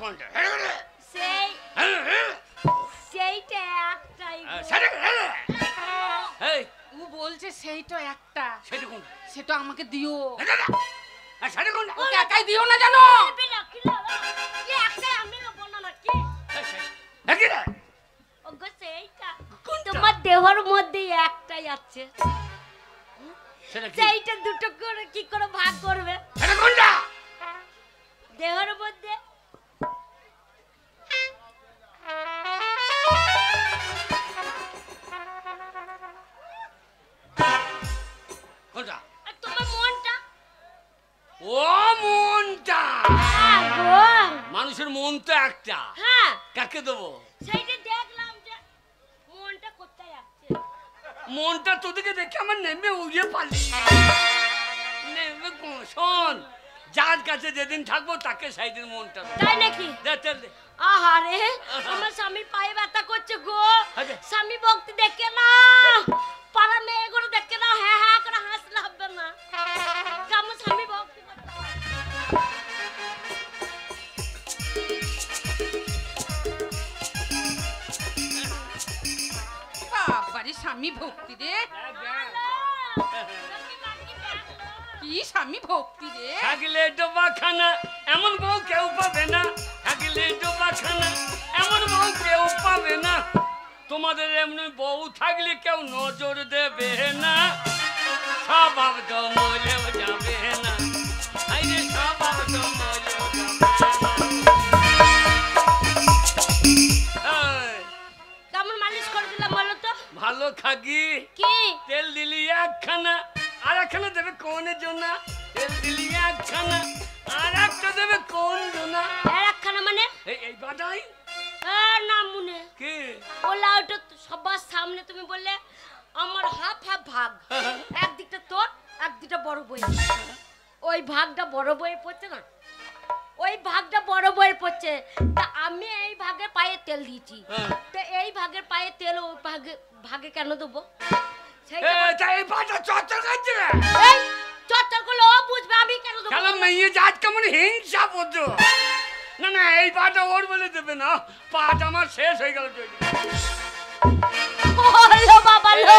কোনটা? সেইটা একটাই। এই ও বলছে সেইটা একটা। সেটা কোনটা? সেটা আমাকে দিও। সেটা কোনটা? ওকে একাই দিও না জানো। তোমার দেহর মধ্যে একটাই আছে, সেইটা দুটো করে কি করে ভাগ করবে? দেহর মধ্যে কোনটা? তোমার মনটা। ও মনটা, মানুষের মন তো একটা। হ্যাঁ, কাকে দেবো? সেইটা দেখলাম যে মনটা কোথায় আছে। মনটা তোদেরকে দেখে আমার নেমে উড়িয়ে পালি। নেমে শোন, যার কাছে যেদিন থাকবো তাকে সেই দিন মনটা। তাই নাকি? দে। আহারে, আমার স্বামীর পায়ে ব্যথা করছে গো। স্বামী ভক্তি দেখে না, পাড়া মেয়েগুলো দেখে না, হ্যাঁ হ্যাঁ করে হাসলে হবে না। আমার স্বামী ভক্তি করতে হয়। বাবারে স্বামী ভক্তি রে, কি স্বামী ভক্তি রে। থাকলে ডোবাখানা এমন বউ কেউ পাবে না, থাকলে ডোবাখানা এমন বউ কেউ পাবে না। তোমাদের এমনি বউ থাকলে কেউ নজর দেবে না, স্বভাব তো মরেও যাবে না। আইরে স্বভাব তো মরেও কেমন মালিশ করে দিলাম বলো তো? ভালো খাগি। কি তেল দিলি একখানা, আর একখানা দেবে কোনের জন্য। তেল দিলি একখানা, আর একটা দেবে কোন জন্য। একখানা মানে এই বাদাই না মনে কি ওলা ওটা সবার সামনে তুমি বললে আমার হাফ হাফ ভাগ, একদিকটা তোর একদিকটা বড় বই। ওই ভাগটা বড় বইয়ে পড়ছে না, ওই ভাগটা বড় বইয়ের পড়ছে। তা আমি এই ভাগের পায়ে তেল দিয়েছি, তো এই ভাগের পায়ে তেল ওই ভাগে কেন দেবো? চর্চা করলে ও বুঝবে, আমি কেন দেবো? মেয়ে জাত কেমন হিংসা বোঝো না। না এই পাটা ওর বলে দেবে না, পাট আমার শেষ হয়ে গেল। বাবা লো,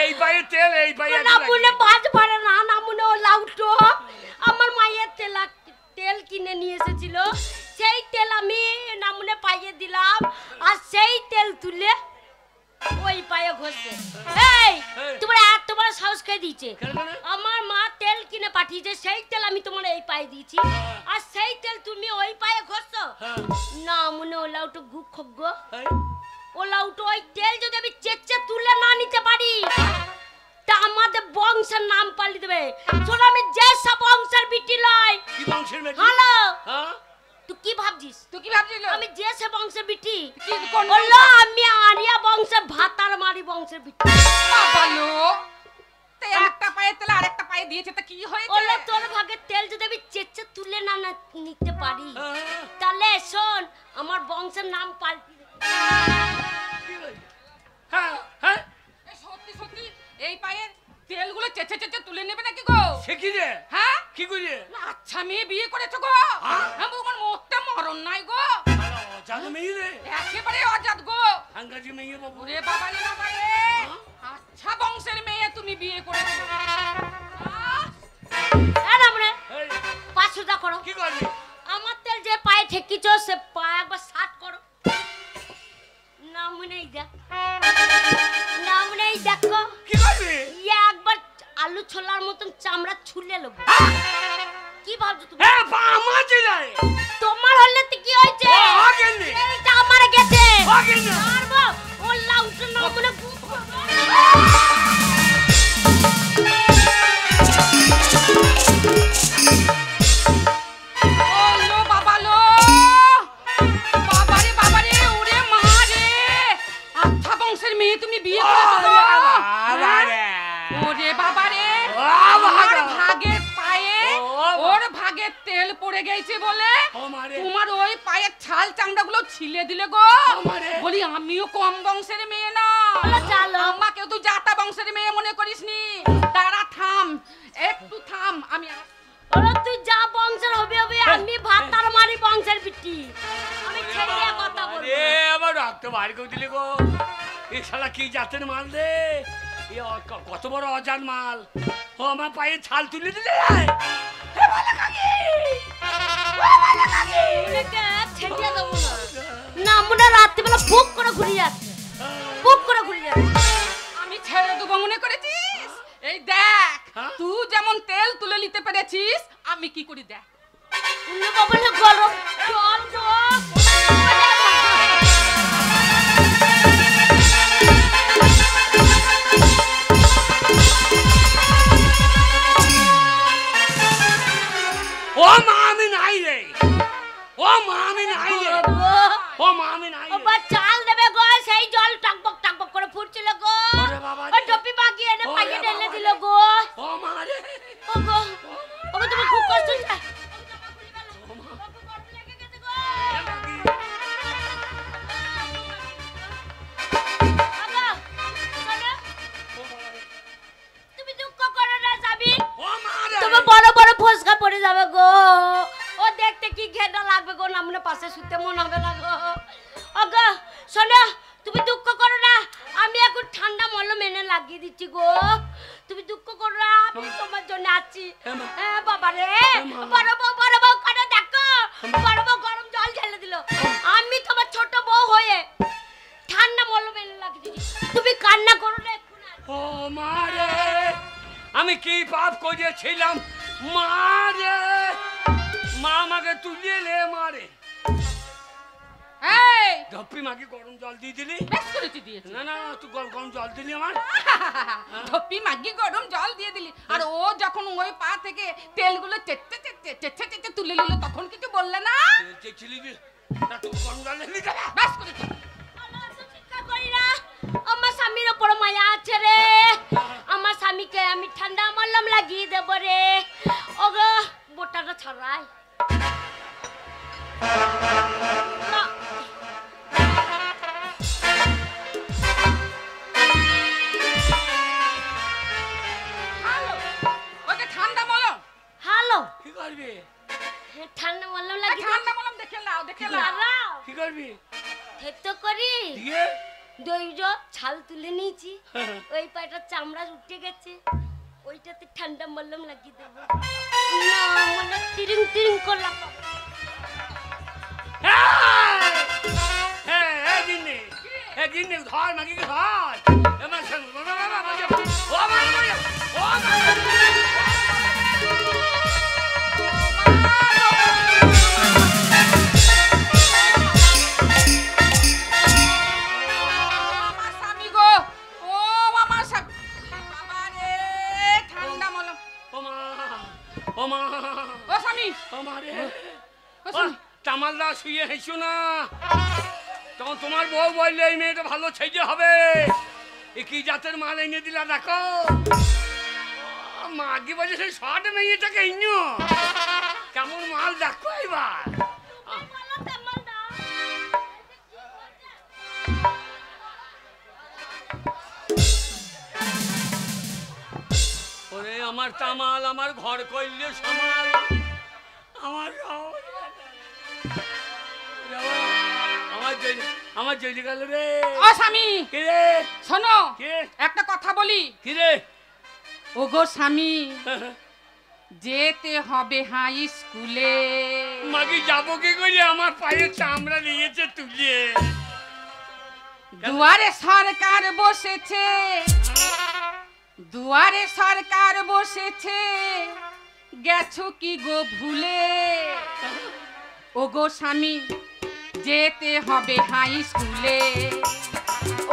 এই পায়ে তেল, এই পায়ে না মনে বাজ ভরে না, না মনে ও লাউটো। আমার মায়ের তেল কিনে নিয়ে এসেছিল, সেই তেল আমি না মনে পাইয়ে দিলাম, আর সেই তেল তুলে ওই পায়ে ঘষে। এই তোমার সাহস কে দিয়েছে? আমার মা তেল কিনে পাঠিয়েছে, সেই তেল আমি তোমার এই পায়ে দিয়েছি, আর সেই তেল তুমি ওই পায়ে ঘষছো। না মনে ও লাউটো গু খগ্গ, ও লাউটো ওই তেল যদি আমি চেঁচে তুলে না নিতে পারি, তা আমাদের বংশের নাম পাল্টে দেবে। শোনো, আমি যে সব বংশের বিটি লয়। কি বংশের বিটি? হ্যালো, হ্যাঁ তুই কি ভাবছিস? তুই কি ভাবছিস? আমি যে সব বংশের বিটি কোন? আমি আরিয়া বংশের ভাতার মারি বংশের বিটি। বাবা লো, তাই একটা পায়ে তেল আর একটা পায়ে দিয়েছে, তা কি হয়েছে? ওলে তোর ভাগের তেল যদি আমি চেঁচে তুলে না নিতে পারি, তাহলে শোন আমার বংশের নাম পাল্টে সত্যি সত্যি এই পায়ের তেলগুলো চেঁচে চেঁচে তুলে নেবে নাকি গো? সে কি রে? হ্যাঁ কি করে? আচ্ছা মেয়ে বিয়ে করেছো গো? হ্যাঁ তোমার মুখটা মরণ নাই গো। অজাত মেয়ে রে, একেবারে অজাত গো। হাঙ্গাজি মেয়ে বাবু ওরে বাবা রে বাবা রে, আচ্ছা বংশের মেয়ে তুমি বিয়ে করেছো। আমরা 500 টাকা করো। কি করবি? আমার তেল যে পায়ে ঠেকিছ সে পায়ে একবার 60 করো। নাম নেই দেখ, নাম নেই দেখো। কি করবি? একবার আলু ছোলার মতন চামড়া ছুলে নেব। কি ভাবছো তুমি? হ্যাঁ আমার জেলায় তোমার হলে তো কি হয়েছে? আগেনি এইটা আমার গেছে। আগেনি মারবো ও লাউটা না বলে ওলো বাবা লো, বাবারে বাবারে, ওরে মা রে, আচ্ছা বংশের মেয়ে তুমি বিয়ে করেছো? ওরে বাবারে, আমার ভাগের পায়ে ওর ভাগের তেল পড়ে গেছে বলে তোমার ওই পায়ের ছাল চামড়াগুলো ছিলে দিলে গো। বলি আমিও কম বংশের মেয়ে না, আমাকেও তুই জাতা বংশের মেয়ে মনে করিসনি। তারা থাম, একটু থাম, আমি তুই যা বংশের হবে হবে, আমি ভাতার মারি বংশের গ্যারান্টি। আমি ছেড়ে কথা বলবো। এ আবার রক্ত বার করে দিলে গো। এই শালা কি জাতের মাল রে? এ কত বড় অজান মাল। ও আমার পায়ে ছাল তুলে দিলে। হে ভালো কাকি। ওনাকে ছেড়ে দেবো না। না মনে রাত্রিবেলা বুক করে ঘুরে যাচ্ছে। বুক করে ঘুরে যাচ্ছে। আমি ছেড়ে দেবো মনে করেছিস? এই দেখ, তুই যেমন তেল তুলে নিতে পেরেছিস, আমি কি করি দেখ। উনি বাবলে গরম জল গো। ও মা আমি নাই রে। ও মা আমি নাই রে। ও মা আমি নাই রে। ও বা চাল দেবে গো, সেই জল টকবক টকবক করে ফুটছিল গো। ওরে বাবা ও টপি বাগিয়ে এনে পাইয়ে ঢেলে দিল গো। ও মা রে। ও গো, ও গো তুমি খুব কষ্ট হচ্ছে। তুমি দুঃখ করো না স্বামী, ও মা রে। তুমি বড় বড় ফসকা পড়ে যাবে গো। ও দেখতে কি ঘেটা লাগবে গো, নামনে পাশে শুতে মন হবে না গো। ও গো শোনো, তুমি দুঃখ করো না, আমি এখন ঠান্ডা মলম এনে লাগিয়ে দিচ্ছি গো। তুমি দুঃখ করো না, আমি তোমার জন্য আছি। হ্যাঁ বাবা রে, বড় বউ কাটা দেখো, বড় বউ গরম জল ঢেলে দিল। আমি তোমার ছোট বউ হয়ে ঠান্ডা মলম এনে লাগিয়ে দিচ্ছি। তুমি কান্না করো না এখন। ও মা রে। আমি কি পাপ করেছিলাম মা রে। মা আমাকে তুলিয়ে নে মারে। এই ধপ্পি মাকে গরম জল দিয়ে দিলি। বেশ করেছি দিয়েছি। না না তুই গরম জল দিলি আমার। ধপ্পি মাগি গরম জল দিয়ে দিলি। আর ও যখন ওই পা থেকে তেলগুলো চেটে তুলে নিল, তখন কিছু বললে না? দেখছিলি কি না তুই গরম জল দিলি কেন? বেশ করেছি। আমার স্বামীর ওপর মায়া আছে রে। আমার স্বামীকে আমি ঠান্ডা মলম লাগিয়ে দেব রে। ওগো বোটাটা ছড়াই। ওকে ঠান্ডা মলম। হ্যালো, কি করবি? ঠান্ডা মলম লাগিয়ে ঠান্ডা মলম দেখে নাও, দেখে নাও। দাও। কি করবি? থেতো করি দিয়ে দইর ছাল তুলে নিয়েছি, ওই পাটা চামড়া উঠে গেছে, ওইটাতে ঠান্ডা মলম লাগিয়ে দেবো। না মানে তিরিং তিরিং করলাম। দিনে ধর মাগি ধর। এবার ও মা ও মা। আমার স্বামী গো, ও আমার স্বামী। বাবা রে, ঠান্ডা মলম। ও মা ও মা ও স্বামী, ও মা রে। ও স্বামী। তামালদা শুয়ে হেসো না। তখন তোমার বউ বললে এই মেয়েটা ভালো ছেলে হবে। এ কি জাতের মাল এনে দিলা দেখো। মাগি বলে সেই শর্ট মেয়েটাকে ইনো কেমন মাল দেখো এবার। ওরে আমার তামাল, আমার ঘর কইলে সমাল। আমার জেলি গেল রে। ও স্বামী, কি রে? শোনো কে? একটা কথা বলি। কি রে? ও গো স্বামী, যেতে হবে হাই স্কুলে। মাগি যাবো কি করে? আমার পায়ে চামড়া নিয়েছে তুলে। দুয়ারে সরকার বসেছে, দুয়ারে সরকার বসেছে, গেছো কি গো ভুলে? ও গো স্বামী, যেতে হবে হাই স্কুলে।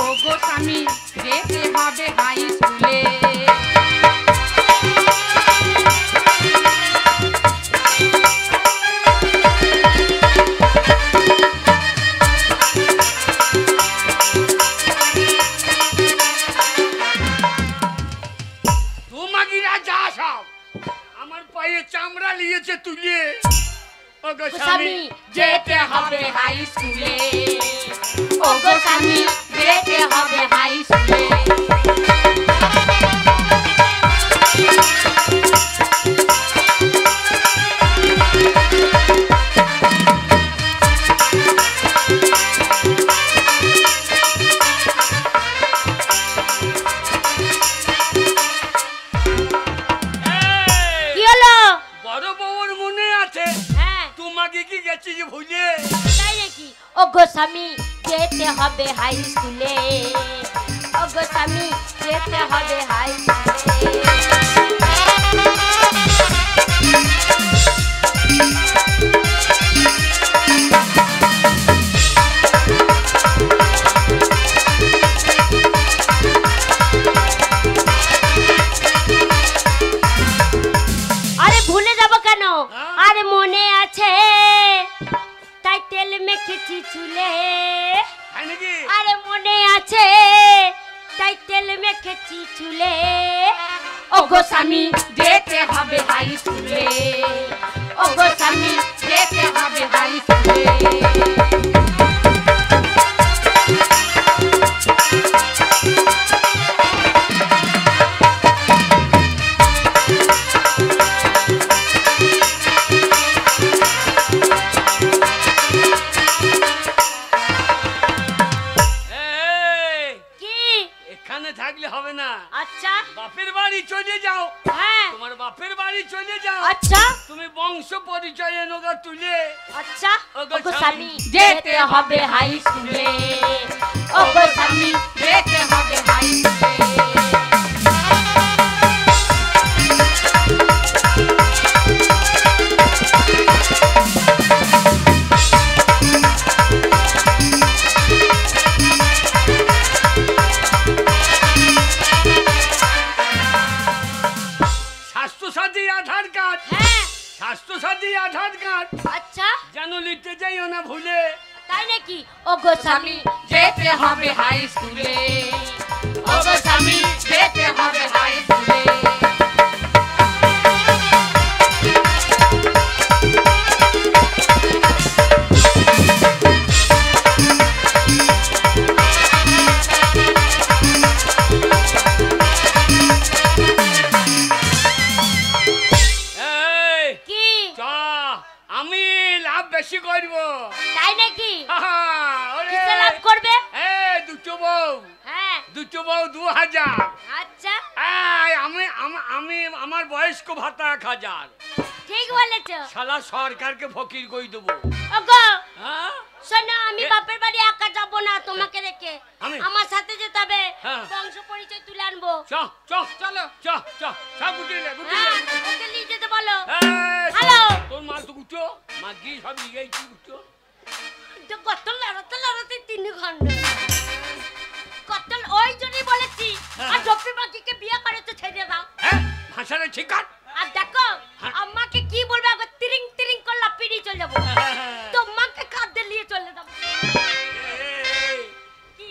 ও গো স্বামী, যেতে হবে হাই স্কুলে। আমার পায়ে চামড়া নিয়েছে তুলে। ও গো স্বামী, যেতে হবে হাই স্কুলে। ও গো স্বামী, যেতে হবে হাই স্কুলে। গেছিস ভুলে। তাই নাকি? ও গো স্বামী যেতে হবে হাই স্কুলে, ও গো স্বামী যেতে হবে হাই স্কুলে। আরে ভুলে যাবো কেন? আরে মনে আছে তাই তেল মেখেছি চুলে। আরে মনে আছে তাই তেল মেখেছি চুলে। ও গো স্বামী যেতে হবে হাই স্কুলে, ও গো স্বামী যেতে হবে হাই স্কুলে। থাকলে হবে না। আচ্ছা বাপের বাড়ি চলে যাও। হ্যাঁ তোমার বাপের বাড়ি চলে যাও। আচ্ছা তুমি বংশ পরিচয় নোগা তুলে। আচ্ছা ও ও গো স্বামী যেতে হবে হাই স্কুলে, ও গো স্বামী যেতে হবে হাই স্কুলে। স্বাস্থ্যসাথী আধার কার্ড। হ্যাঁ স্বাস্থ্যসাথী আধার কার্ড। আচ্ছা যেন লিখতে যাইও না ভুলে। তাই নাকি? ও গো স্বামী যেতে হবে হাই স্কুলে, ও গো স্বামী যেতে হবে হাই স্কুলে। আমি লাভ বেশি করব। তাই নাকি? ওরে কিসে লাভ করবে? দুটো বউ। হ্যাঁ দুটো বউ 2000। আচ্ছা আমি আমি আমার বয়স্ক ভাতা 1000। ঠিক বলেছো। শালা সরকারকে ফকির কই দেবো। ওগো হ্যাঁ শোনো আমি বাপের বাড়ি একা যাব না, তোমাকে রেখে আমার সাথে যেতে হবে। বংশ পরিচয় তুলে আনবো। চল চল চলো চ চ সব গুটিয়ে হ্যাঁ ওকে নিয়ে যেতে বলো। হ্যালো তোর মাল তো গুটো মাগি সব লিগাইছি গুটো। তো কত লড়াতে 3 ঘন্টা কত ওই জন্যই বলেছি। আর ডপি বাকিকে বিয়ে করে তো ছেড়ে দাও। হ্যাঁ ভাষাটা ঠিক কাট। আর দেখো আমাকে কি বলবে আগে তিরিং তিরিং করলা পিড়ি চলে যাবো। তোমাকে খাদ্য নিয়ে চলে যাবো। কি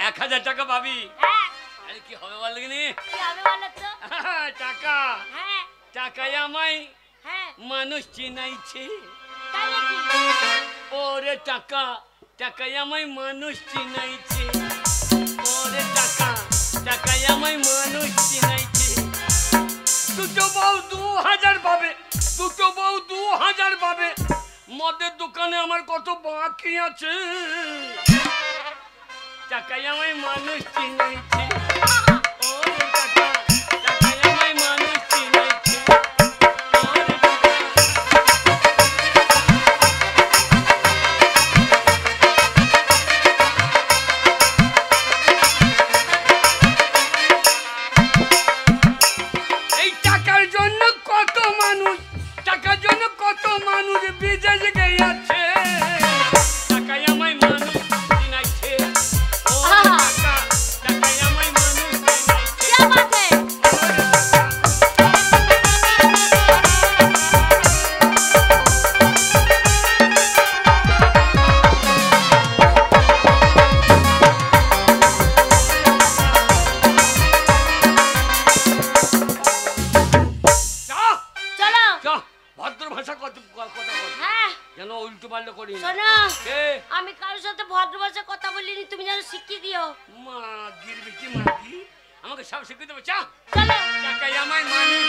1000 টাকা পাবি। হ্যাঁ আরে কি হবে বল দেখিনি? কি হবে বলো তো? টাকা হ্যাঁ টাকায় আমায় হ্যাঁ মানুষ চিনাইছে। তাই নাকি? ওরে টাকা টাকায় আমায় মানুষ চিনাইছে। ওরে টাকা টাকায় আমায় মানুষ চিনাইছে। দুটো বউ 2000 পাবে, দুটো বউ 2000 পাবে। মদের দোকানে আমার কত বাকি আছে। টাকায় আমায় মানুষ চিনাইছে। ওরে টাকা টাকায় আমায় মানুষ চিনাইছে। ওরে টাকা এই টাকার জন্য কত মানুষ, টাকার জন্য কত মানুষ বিদেশ গিয়েছে। টাকায় আমায় মানুষ চিনাইছে। ও টাকা টাকায় আমায় মানুষ চিনাইছে। क्या बात है? চলো ভদ্র ভাষা কথা বল। হ্যাঁ যেন উল্টো পাল্টো করি না। শোনো কে আমি কারোর সাথে ভদ্র ভাষায় কথা বলিনি, তুমি যেন শিখিয়ে দিও। মা গিরবি কি মাগি আমাকে সব শিখিয়ে দেবে। চা চলো টাকায় আমায় মানুষ।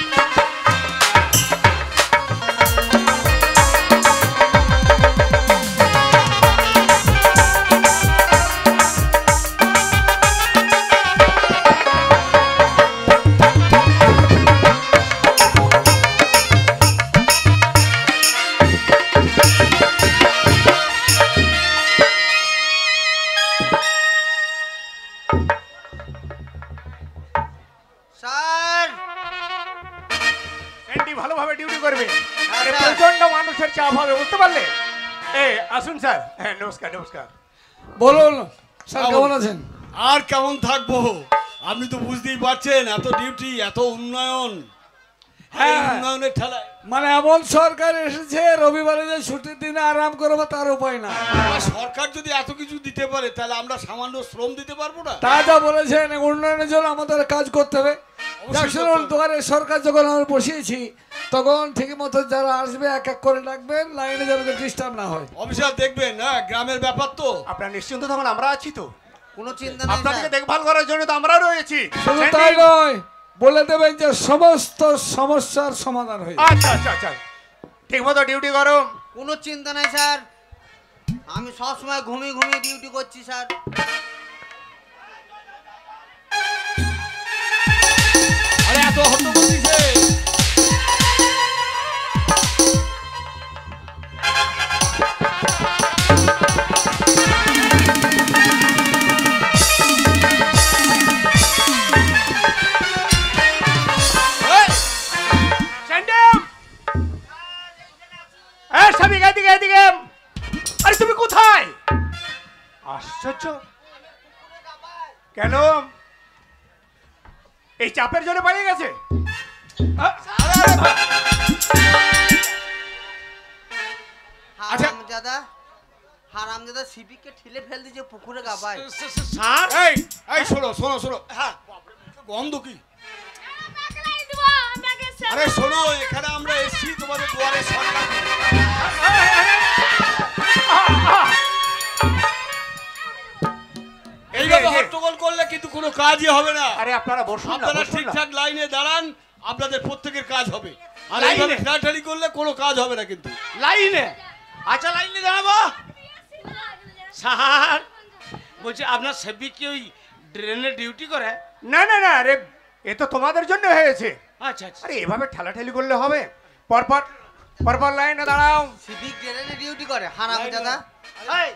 লাইনটি ভালোভাবে ডিউটি করবে। আরে প্রচন্ড মানুষের চাপ হবে, বুঝতে পারলে? আসুন স্যার। হ্যাঁ, নমস্কার নমস্কার। বলুন স্যার, কেমন আছেন? আর কেমন থাকবো, আপনি তো বুঝতেই পারছেন, এত ডিউটি, এত উন্নয়ন, হ্যাঁ, উন্নয়নের ঠেলায় মানে এমন সরকার এসেছে, রবিবারে যে ছুটির দিনে আরাম করবো তার উপায় না। সরকার যদি এত কিছু দিতে পারে, তাহলে আমরা সামান্য শ্রম দিতে পারবো না? তা যা বলেছেন, উন্নয়নের জন্য আমাদের কাজ করতে হবে। শুনুন, দুয়ারে সরকার যখন আমরা বসিয়েছি, তখন ঠিক মতো যারা আসবে এক এক করে ডাকবেন, লাইনে যেন ডিস্টার্ব না হয়। অফিসার দেখবেন, হ্যাঁ, গ্রামের ব্যাপার তো। আপনার নিশ্চিন্ত থাকুন, আমরা আছি তো, কোনো চিন্তা নেই। আপনাদেরকে দেখভাল করার জন্য তো আমরা রয়েছি। শুধু তাই নয়, বলে দেবেন যে সমস্ত সমস্যার সমাধান হয়ে যাবে। আচ্ছা আচ্ছা আচ্ছা, ঠিক মতো ডিউটি করো। কোনো চিন্তা নাই স্যার, আমি সবসময় ঘুমিয়ে ঘুমিয়ে ডিউটি করছি স্যার। আরে এত হট্টগোল দিছে। আরে তুমি কোথায়? আশ্চর্য, কেন এই চাপের জন্য পালিয়ে গেছে? হারামজাদা সিপিকে ঠেলে ফেল দিয়েছে পুকুরে গাবায়। স্যার, এই শোনো শোনো শোনো, হ্যাঁ, গন্ধ কি? আরে শোনো, এখানে আমরা এসেছি তোমাদের দুয়ারে সরকার। এইভাবে হট্টগোল করলে কিন্তু কোনো কাজই হবে না। আরে আপনারা বসুন না, আপনারা বসুন না। ঠিকঠাক লাইনে দাঁড়ান, আপনাদের প্রত্যেকের কাজ হবে। আর লাইনে? এইভাবে ঠেলাঠেলি করলে কোনো কাজ হবে না কিন্তু। লাইনে? আচ্ছা, লাইনে দাঁড়াবো। স্যার বলছি, আপনার সেবি কি ওই ড্রেনে ডিউটি করে? না না না, আরে এ তো তোমাদের জন্য হয়েছে। আচ্ছা আচ্ছা। আরে এভাবে ঠেলাঠেলি করলে হবে? পরপর পরপর লাইনে দাঁড়াও। সিভিক ট্রেনে ডিউটি করে হারামজাদা। এই,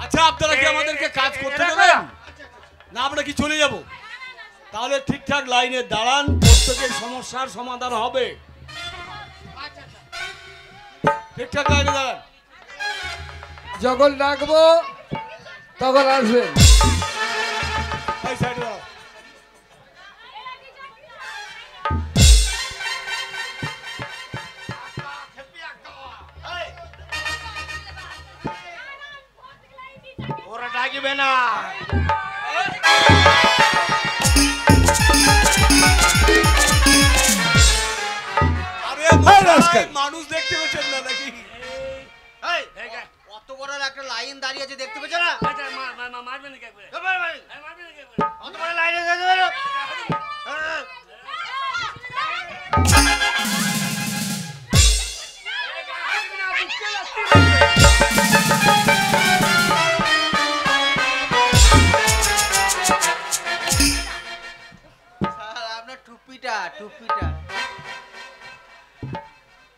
আচ্ছা, আপনারা কি আমাদেরকে কাজ করতে দেবেন না আমরা কি চলে যাব? তাহলে ঠিকঠাক লাইনে দাঁড়ান, প্রত্যেকের সমস্যার সমাধান হবে। ঠিকঠাক লাইনে দাঁড়ান। যখন ডাকবো তখন আসবেন। এই সাইডে দাঁড়াও। ওরা ডাকবে না। আরে মশাই, মানুষ দেখতে পাচ্ছেন না নাকি? কত বড় একটা লাইন দাঁড়িয়ে আছে, দেখতে পেছ না? আচ্ছা, মারবেন নাকি একবারে? মারবেন নাকি একবারে? কত বড় লাইনে দেখতে পেল? আপনার টুপিটা টুপিটা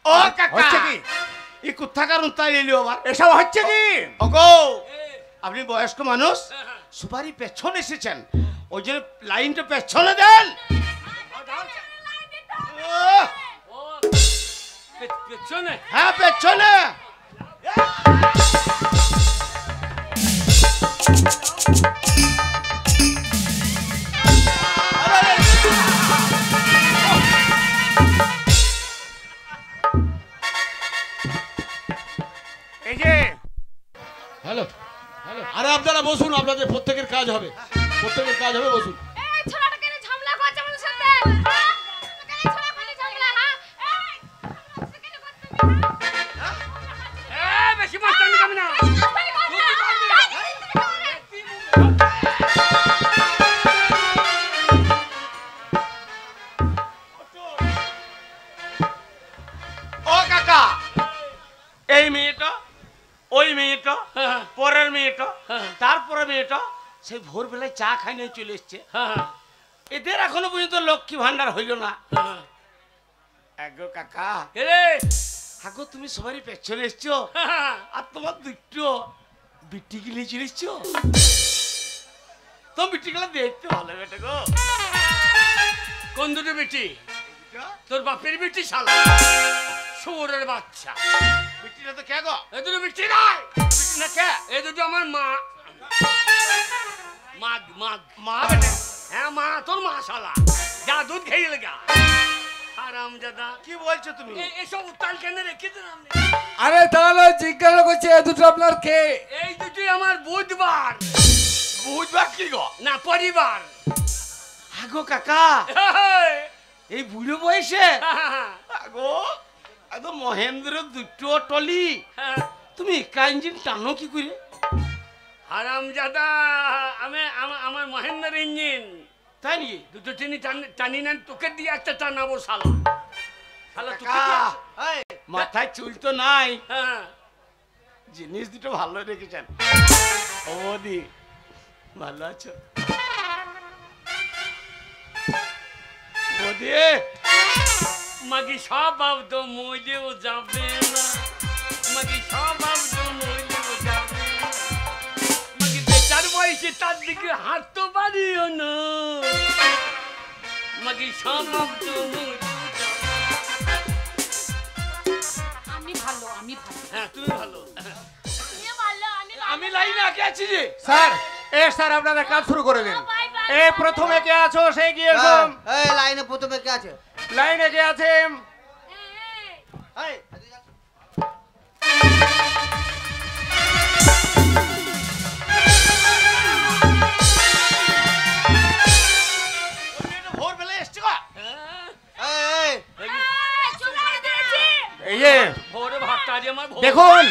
ও কাকা, হচ্ছে কি? এই কোথাকার তাই এলো আবার? এসব হচ্ছে কি? ওগো, আপনি বয়স্ক মানুষ, সুপারি পেছনে এসেছেন, ওই জন্য লাইনটা পেছনে দেন। পেছনে? হ্যাঁ, পেছনে। এই যে হ্যালো হ্যালো, আরে আপনারা বসুন, আপনাদের প্রত্যেকের কাজ হবে, প্রত্যেকের কাজ হবে, বসুন। বেশি মাস্টারি কমি না। সেই ভোরবেলায় চা খাই নিয়ে চলে এসছে। হ্যাঁ এদের এখনো পর্যন্ত লক্ষ্মী ভান্ডার হইল না। হ্যাঁ আগো কাকা, এরে আগো তুমি সবারই পেছনে এসছো, আর তোমার দুটো বিটি গিলে চলে এসছো। তো বিটি গুলো দেখতে ভালো বেটা গো। কোন দুটো বেটি? তোর বাপের বেটি শালা, শুয়োরের বাচ্চা। বিটিটা তো কে গো? এ দুটো বেটি নয়, বিটি না কে? এ দুটো আমার মা। মাগ মাগ মা বেটা। হ্যাঁ মা, তোর মা শালা, যা দুধ খেয়ে লেগা হারামজাদা। কি বলছো তুমি? এসব উত্তাল কেন রেখেছেন আপনি? আরে তাহলে জিজ্ঞাসা করছে এ দুটো আপনার কে? এই দুটোই আমার বুধবার। বুঝবা কি গো? না পরিবার। আগো কাকা, এই বুড়ো বয়সে আগো একদম মহেন্দ্র দুটো টলি, তুমি একা ইঞ্জিন টানো কি করে? হারামজাদা, আমার মহেন্দ্র ইঞ্জিন। তাই নাকি? দুটো টেনে টানি নেন, তোকে দিয়ে একটা টানাবো শালা। শালা তোকে কাকা, দিয়ে- এই, মাথায় চুল তো নাই, হ্যাঁ জিনিস দুটো ভালো রেখেছেন। ও দি ভালো আছো বৌদি? মাগি সব বাব তো মইলেও যাবে না, মাগি সব বাব তো মইলেও যাবে না, মাগি বেচার বয়সে তার দিকে হাত তো বাড়িও না, মাগি সব বাব তো মইলেও যাবে না। আমি ভালো, আমি ভালো। হ্যাঁ তুমি ভালো। আমি লাইনে আগে আছি যে। স্যার স্যার আপনাদের কাজ শুরু করে দিন। প্রথমে কে আছো সেই গিয়ে এই লাইনে প্রথমে কে আছে? লাইনে কে আছে? এই ভোরবেলা এসছে গো। এই এই যে ভোরে ভাতটা আজ আমার ভোর। দেখুন,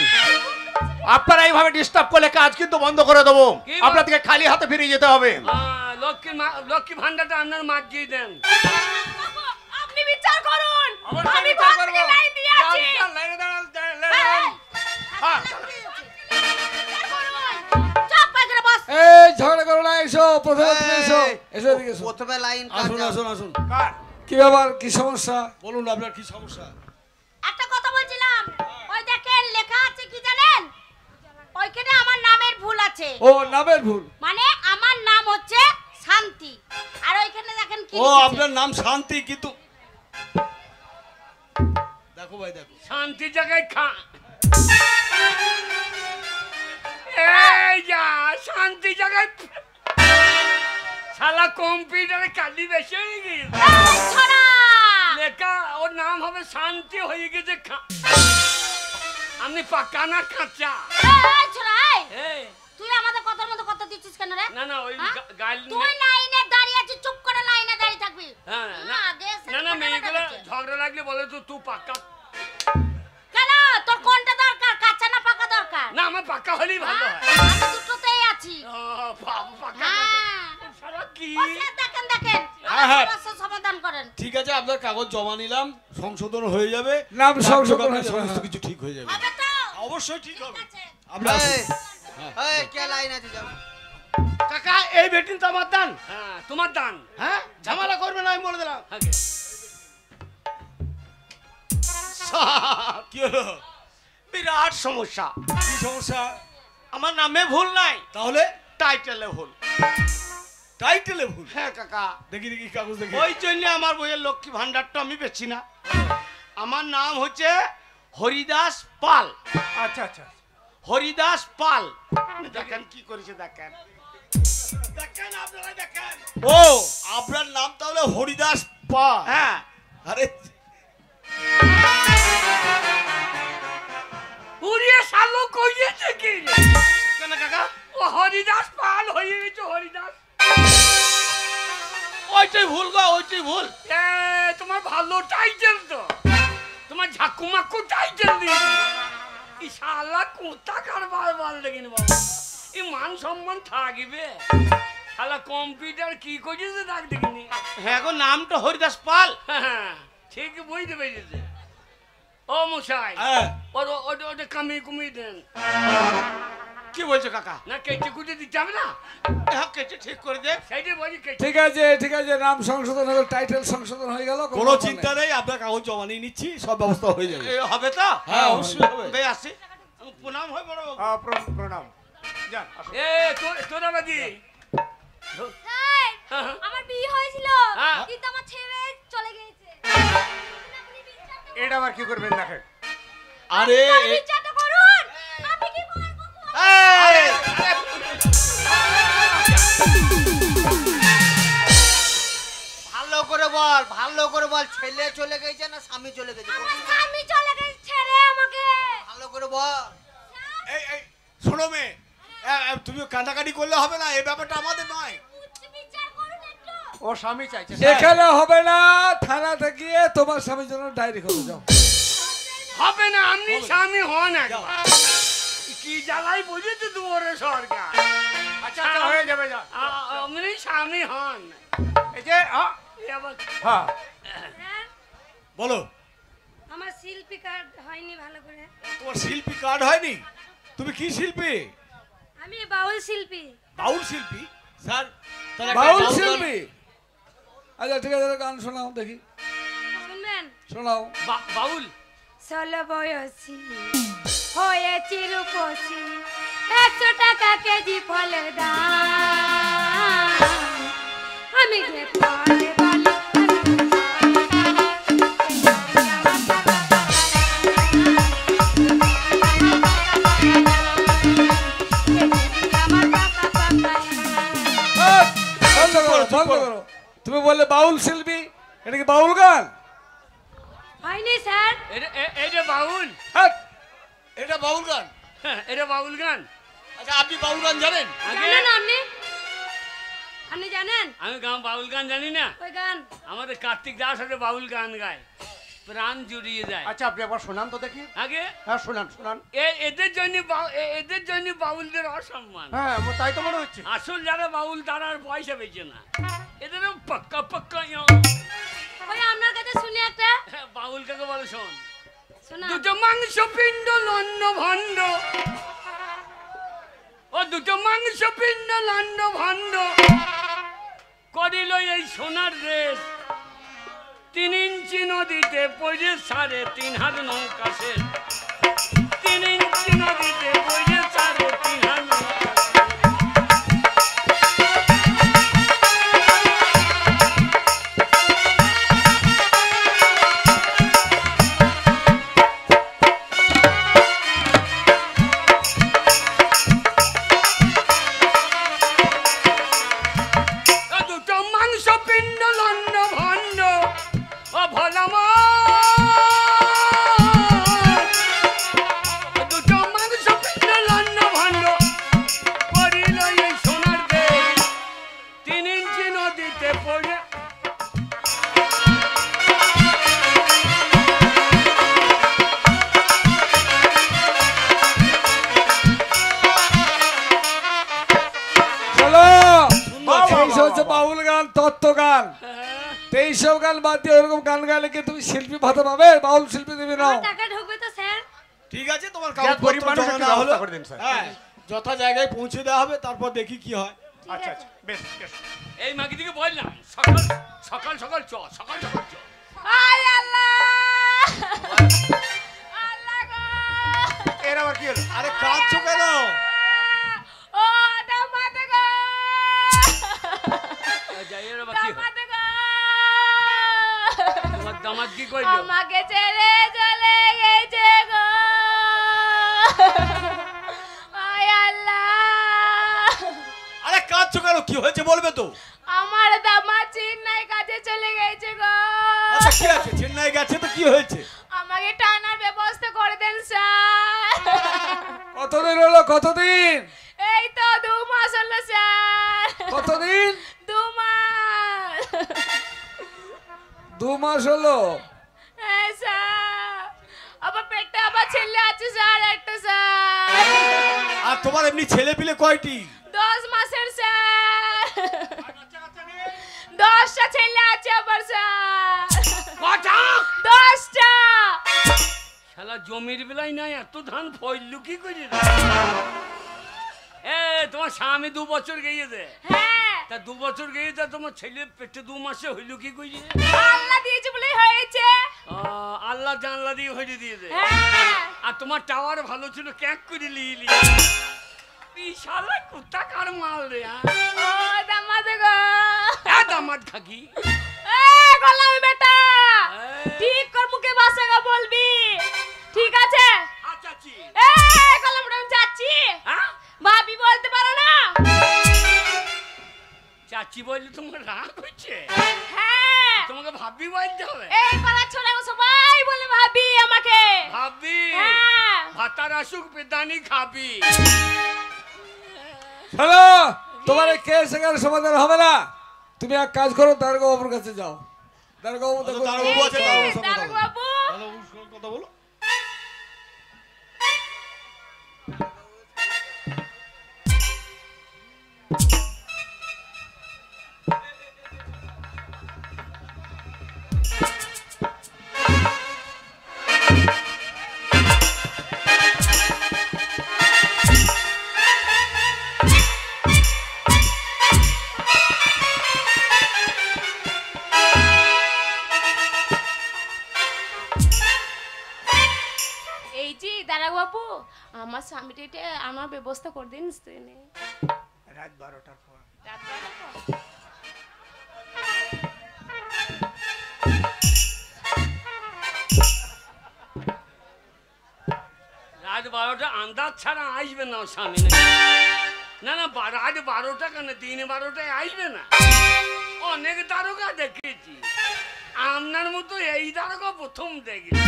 আপনারা এইভাবে ডিস্টার্ব করলে কাজ কিন্তু বন্ধ করে দেবো। কি আপনাদেরকে খালি হাতে ফিরে যেতে হবে। লক্ষ্মী ভান্ডারটা আপনার মাগিয়ে দেন। আপনি বিচার করুন। অবশ্যই আমি বিচার ঘর থেকে করবো। লাইন দিয়ে আছি। যান, লাইনে দাঁড়ান, হ্যাঁ। চাপ পায়খানা বস। এই ঝগড়া করো না, এসো প্রথমে তুমি এসো, এসো এদিকে এসো। প্রথমে লাইন আসুন আসুন আসুন, কি ব্যাপার, কি সমস্যা? বলুন আপনার কি সমস্যা? একটা কথা বলছিলাম, ওই দেখেন লেখা আছে কি জানেন? ওইখানে আমার নামের ভুল আছে। ও নামের ভুল? মানে আমার নাম হচ্ছে শান্তি, আর ওইখানে দেখেন কি ও লিখেছে। আপনার নাম শান্তি, কিন্তু দেখো ভাই দেখো, শান্তি জায়গায় খা। এই যা শান্তি জায়গায় শালা কম্পিউটারে কালি বেশি হয়ে গেছে। এই ছড়া! লেখা ওর নাম হবে শান্তি, হয়ে গেছে খা। আপনি পাকা না কাঁচা? এই ছড়া, এই! এই, তুই আমাদের কথার মতো কথা দিচ্ছিস কেন রে? না না ওই হ্যাঁ? গাইল তুই লাইনে দাঁড়িয়ে আছিস, চুপ করে লাইনে দাঁড়িয়ে থাকবি। হ্যাঁ না আগে এসে না না কথা মেয়েগুলো বলছে। ঝগড়া লাগলে বলে তো তুই পাক্কা। কেন তোর কোনটা দরকার, কাঁচা না পাকা দরকার? না আমার পাক্কা হলেই ভালো হয়। হ্যাঁ, আমি দুটোতেই আছি। ও, বাবু পাক্কা হ্যাঁ। সারা কি বসে দেখেন দেখেন, হ্যাঁ, হ্যাঁ। সমস্যার সমাধান করেন। ঠিক আছে, আপনার কাগজ জমা নিলাম, সংশোধন হয়ে যাবে, নাম সংশোধন ডাক হয়ে যাবে, সমস্ত হ্যাঁ। কিছু ঠিক হয়ে যাবে। হবে তো? অবশ্যই ঠিক হবে। ঠিক আছে। আপনি আসুন। এই কে লাইন আছে যাও। কাকা, এই বেটিন তো আমার দান। হ্যাঁ তোমার দান। হ্যাঁ, ঝামেলা করবে না, আমি বলে দিলাম। আগে কি হলো? বিরাট সমস্যা। কি সমস্যা? আমার নামে ভুল নাই, তাহলে টাইটেলে ভুল। টাইটেলে ভুল? হ্যাঁ কাকা, দেখি দেখি কাগজ দেখি। ওই জন্য আমার বইয়ের লক্ষ্মী ভান্ডারটা আমি বেছি না। আমার নাম হচ্ছে হরিদাস পাল। আচ্ছা আচ্ছা, হরিদাস পাল। দেখেন কি করেছে, দেখেন দেখেন আপনারা দেখেন। ও আপনার নাম তাহলে হরিদাস পাল? হ্যাঁ, আরে উড়িয়ে শালো কইয়েছে কি রে? কেন কাকা? ও হরিদাস পাল হয়ে গেছে হরিদাস। ওইটাই ভুল গো, ওইটাই ভুল। এ তোমার ভালো টাইটেল তো, তোমার ঝাকুমাকু টাইটেল দিয়েছি। এই শালা কোথা কারবার বল দেখিনি বাবা, এই মান সম্মান থাকবে? শালা কম্পিউটার কি করেছে দেখ দেখিনি। হ্যাঁ গো, নামটা হরিদাস পাল। হ্যাঁ ঠিক বুঝতে পেরেছে। ও মশাই হ্যাঁ। ওটা কামিয়ে কুমিয়ে দেন। কি বলছো কাকা? না কেটে কুটে দিতে হবে না? হ্যাঁ কেটে ঠিক করে দে। সেইটাই বলি কেটে। ঠিক আছে ঠিক আছে, নাম সংশোধন হয়ে গেল, টাইটেল সংশোধন হয়ে গেল, কোনো চিন্তা নেই, আপনার কাগজ জমা নিয়ে নিচ্ছি, সব ব্যবস্থা হয়ে যাবে। হবে তো? হ্যাঁ অবশ্যই হবে। বে আসি, প্রণাম হয় বড়। প্রণাম। যান আসুন। এ তোরা বাদি স্যার আমার বিয়ে হয়েছিল হ্যাঁ। কিন্তু আমার ছেলে চলে গিয়েছে। এটা আবার কি করবেন দেখেন। আরে বিচারটা করুন। আমি কি করব? এই! ভালো করে বল, ভালো করে বল, ছেলে চলে গেছে না স্বামী চলে গেছে? আমার স্বামী চলে গেছে, ছেড়ে আমাকে। ভালো করে বল। এই শোনো মেয়ে, তুমি কান্নাকাটি করলে হবে না, এই ব্যাপারটা আমাদের নয়। বিচার করুন একটু। ও স্বামী চাইছে। এখানে হবে না, থানাতে গিয়ে তোমার স্বামীর জন্য ডায়েরি করে যাও। হবে না, আপনি স্বামী হন একবার। কি জ্বালাই বুঝেছে দুয়ারে সরকার। আচ্ছা আচ্ছা হয়ে যাবে, যা। আপনি স্বামী হন। এই যে এ আবার হ্যাঁ স্যার বলো, আমার শিল্পী কার্ড হয়নি ভালো করে। তোমার শিল্পী কার্ড হয়নি? তুমি কি শিল্পী? আমি বাউল শিল্পী। বাউল শিল্পী? স্যার তাহলে একটা বাউল গান- শিল্পী? আচ্ছা ঠিক আছে, গান শোনাও দেখি, শুনবেন? শোনাও। বাউল 16 বয়সী হয়েছি রূপসী, 100 টাকা কেজি ফলের দাম। আমি যে ফলে বলি আমার টাকা পাকাই। বন্ধ করো, বন্ধ করো। তুমি বললে বাউল শিল্পী, এটা কি বাউল গান? হয়নি স্যার। এটা বাউল। হ্যাঁ, এটা বাউল গান? হ্যাঁ, এটা বাউল গান। আচ্ছা আপনি বাউল গান জানেন? আগে জানেন আপনি? আপনি জানেন আমি গান বাউল গান জানি না। ওই গান? আমাদের কার্তিক দাস সাথে বাউল গান গায়, প্রাণ জুড়িয়ে যায়। আচ্ছা আপনি একবার শোনান তো দেখি। আগে হ্যাঁ শোনান শোনান। এদের জন্য বাউলদের অসম্মান। হ্যাঁ তাই তো মনে হচ্ছে। আসল যারা বাউল তারা আর পয়সা পেয়েছে না, এদেরও পাক্কা পাক্কা ওই আপনার কাছে শুনি একটা। বাউল কাকে বলে শোন। শোনা। দুটো মাংস পিণ্ড লন্ন ভণ্ড, ও দুটো মাংস পিণ্ড লন্ন ভণ্ড করিল এই সোনার রেস। 3 ইঞ্চি নদীতে পড়ে 3.5 হাত নৌকা শেষ। 3 ইঞ্চি নদীতে পড়ে 3.5 হাত নৌকা শেষ। দুটো মাংস পিণ্ড লন্ন ভণ্ড, ও ভোলাম দুটো মাংস পিণ্ড লন্ন ভণ্ড করিল এই সোনার দেশ। 3 ইঞ্চি নদীতে পড়ে চলো। এই হচ্ছে বাউল গান, তত্ত্ব গান। এইসব গান বাদ দিয়ে ওরকম গান গাইলে কি তুমি শিল্পী ভাতা পাবে? বাউল শিল্পী দেবে না। আমার টাকা ঢুকবে তো স্যার? ঠিক আছে, তোমার যা গরিব কাগজপত্র মানুষ জমা একটু দেওয়া হলো। ব্যবস্থা করে দিন, স্যার। হ্যাঁ যথা জায়গায় পৌঁছে দেওয়া হবে, তারপর দেখি কি হয়। আচ্ছা আচ্ছা বেশ বেশ। এই মাগি দিকে বললাম সকাল সকাল সকাল চ, সকাল সকাল চ। আয় আল্লাহ, আল্লাহ গো। এর আবার কি হলো? আরে কাঁদছো কেন? ও দামাদ গো, যাই রে বাকি দামাদ গো। তোমার দামাদ কি কইলো? আমাকে ছেড়ে চলে গেছে গো। আয় আল্লাহ, আরে কাঁদছো কেন? কি হয়েছে বলবে তো? আমার দামাদ চেন্নাই কাছে চলে গেছে গো। আচ্ছা কি আছে, চেন্নাই গেছে তো কি হয়েছে? আমাকে টানার ব্যবস্থা করে দেন স্যার। কতদিন হলো? কতদিন? এই তো 2 মাস হলো স্যার। কতদিন? 2 মাস। 2 মাস হলো। হ্যাঁ স্যার, আমার পেটে আবার ছেলে আছে স্যার, একটা স্যার। আর তোমার এমনি ছেলে পিলে কয়টি? 10 মাসের স্যার। 10টা ছেলে আছে আবার স্যার। কটা? 10টা। শালা জমির বেলায় নাই এত ধান ফইলু কি করে রে? তোমার স্বামী 2 বছর গিয়েছে? হ্যাঁ তা 2 বছর গিয়েছে, তোমার ছেলে পেটে 2 মাসে হইল কি কইছে? আল্লাহ দিয়েছে বলেই হয়েছে। আল্লাহ জানলা দিয়ে হইলে দিয়েছে। হ্যাঁ আর তোমার টাওয়ার ভালো ছিল, ক্যাক করে লিলি বিশাল কুত্তা কার মাল রে। ও দামাদ গো, দামাদ খাকি গোলামি বেটা, ঠিক কর মুখে বাসে গো বলবি, ঠিক আছে? চাচি গোলাম বেটা যাচ্ছি। হ্যাঁ ভাবি বলতে পারো না? চাচি বললে তোমার রাগ হচ্ছে? হ্যাঁ তোমাকে ভাবি বলতে হবে। এই পাড়া ছোড়া সবাই বলে ভাবি আমাকে। ভাবি হ্যাঁ ভাতার আসুক বেদানি খাবি। হ্যালো, তোমার এই কেস এখানে সমাধান হবে না। তুমি এক কাজ করো, দারোগা বাবুর কাছে যাও। দারোগা বাবু দেখো, দারোগা বাবু আছে, দারোগা বাবুর সঙ্গে দারোগা বাবু দারোগা বাবুর সঙ্গে কথা বলো। এই যে দারোগা বাবু, আমার স্বামীটা আমার ব্যবস্থা করে দিন। রাত 12টার পর। রাত 12টা আন্দাজ ছাড়া আসবে না স্বামী নাকি? না না, রাত 12টা কেন, দিন 12টায় আসবে না। অনেক দারোগা দেখেছি, আপনার মতো এই দারোগা প্রথম দেখেছি।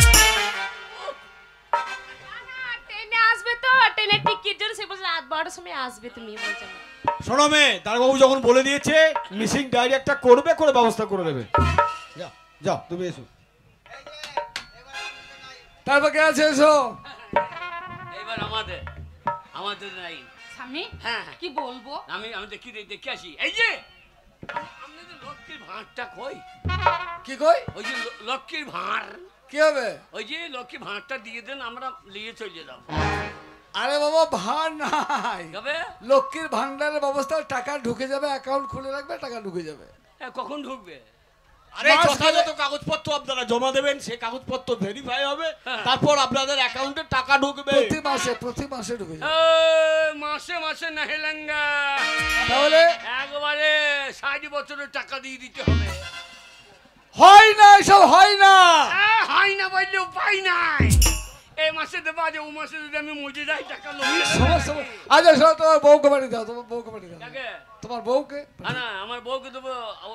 ট্রেনে আসবে তো, ট্রেনের টিকিট জন্য সে বলছে রাত 12টার সময় আসবে। তুমি বলছো না? শোনো মেয়ে, দারোগা বাবু যখন বলে দিয়েছে মিসিং ডায়েরি একটা করবে, করে ব্যবস্থা করে দেবে। যাও যাও, তুমি এসো। তারপর কে আছে এসো। এইবার আমাদের নাই। স্বামী হ্যাঁ কি বলবো? আমি দেখে আসি। এই যে আপনাদের লক্ষ্মীর ভাঁড়টা কই? কি কই? ওই যে লক্ষ্মীর ভাঁড়, কি হবে? ওই যে লক্ষ্মী ভাঁড়টা দিয়ে দেন, আমরা নিয়ে চলে যাব। আরে বাবা, ভার নাই। যাবে লক্ষ্মীর ভান্ডারের ব্যবস্থা, টাকা ঢুকে যাবে, অ্যাকাউন্ট খুলে রাখবে, টাকা ঢুকে যাবে। কখন ঢুকবে? আরে যথাযথ কাগজপত্র আপনারা জমা দেবেন, সেই কাগজপত্র ভেরিফাই হবে, তারপর আপনাদের অ্যাকাউন্টে টাকা ঢুকবে। প্রতি মাসে ঢুকে যাবে। মাসে মাসে না হেলেঙ্গা, তাহলে একবারে 60 বছরের টাকা দিয়ে দিতে হবে। হয় না, এসব হয় না। হয় না বললে উপায় নাই। এই মাসে দেবো, আজ ও মাসে যদি আমি মজে যাই টাকা লোক। আচ্ছা শোনো, তোমার বউকে বাড়ি দাও, তোমার বউকে বাড়ি দাও। তোমার বউকে না, আমার বউকে দেবো।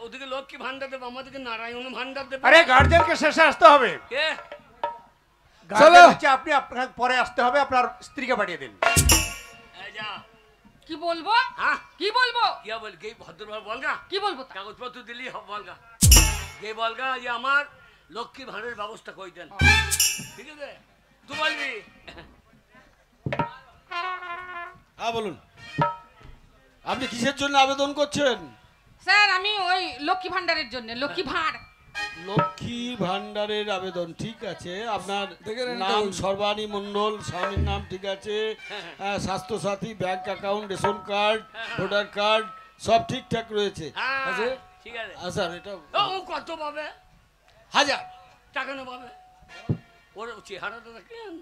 ওদিকে লক্ষ্মী ভান্ডার দেবো, আমাদেরকে নারায়ণ ভান্ডার দেবো। আরে গার্জেনকে শেষে আসতে হবে। কে গার্জেন হচ্ছে আপনি, আপনার পরে আসতে হবে, আপনার স্ত্রীকে পাঠিয়ে দিন। যা কি বলবো? হ্যাঁ কি বলবো? কি বল, কে ভদ্রভাবে বলগা। কি বলবো? কাগজপত্র দিলি বলগা, কে বলগা যে আমার লক্ষ্মী ভাঁড়ের ব্যবস্থা করে দেন। ঠিক আছে, তুই বলবি। হ্যাঁ বলুন, আপনি কিসের জন্য আবেদন করছেন? স্যার আমি ওই লক্ষ্মী ভান্ডারের জন্য, লক্ষ্মী ভাঁড়। লক্ষ্মী ভান্ডারের আবেদন, ঠিক আছে। আপনার নাম সর্বাণী মণ্ডল, স্বামীর নাম ঠিক আছে, স্বাস্থ্য সাথী, bank account, ration card, voter card সব ঠিকঠাক রয়েছে। ঠিক আছে। আচ্ছা, এটা ও কত পাবে? 1000 টাকা না পাবে? ওর চেহারাটা দেখেন,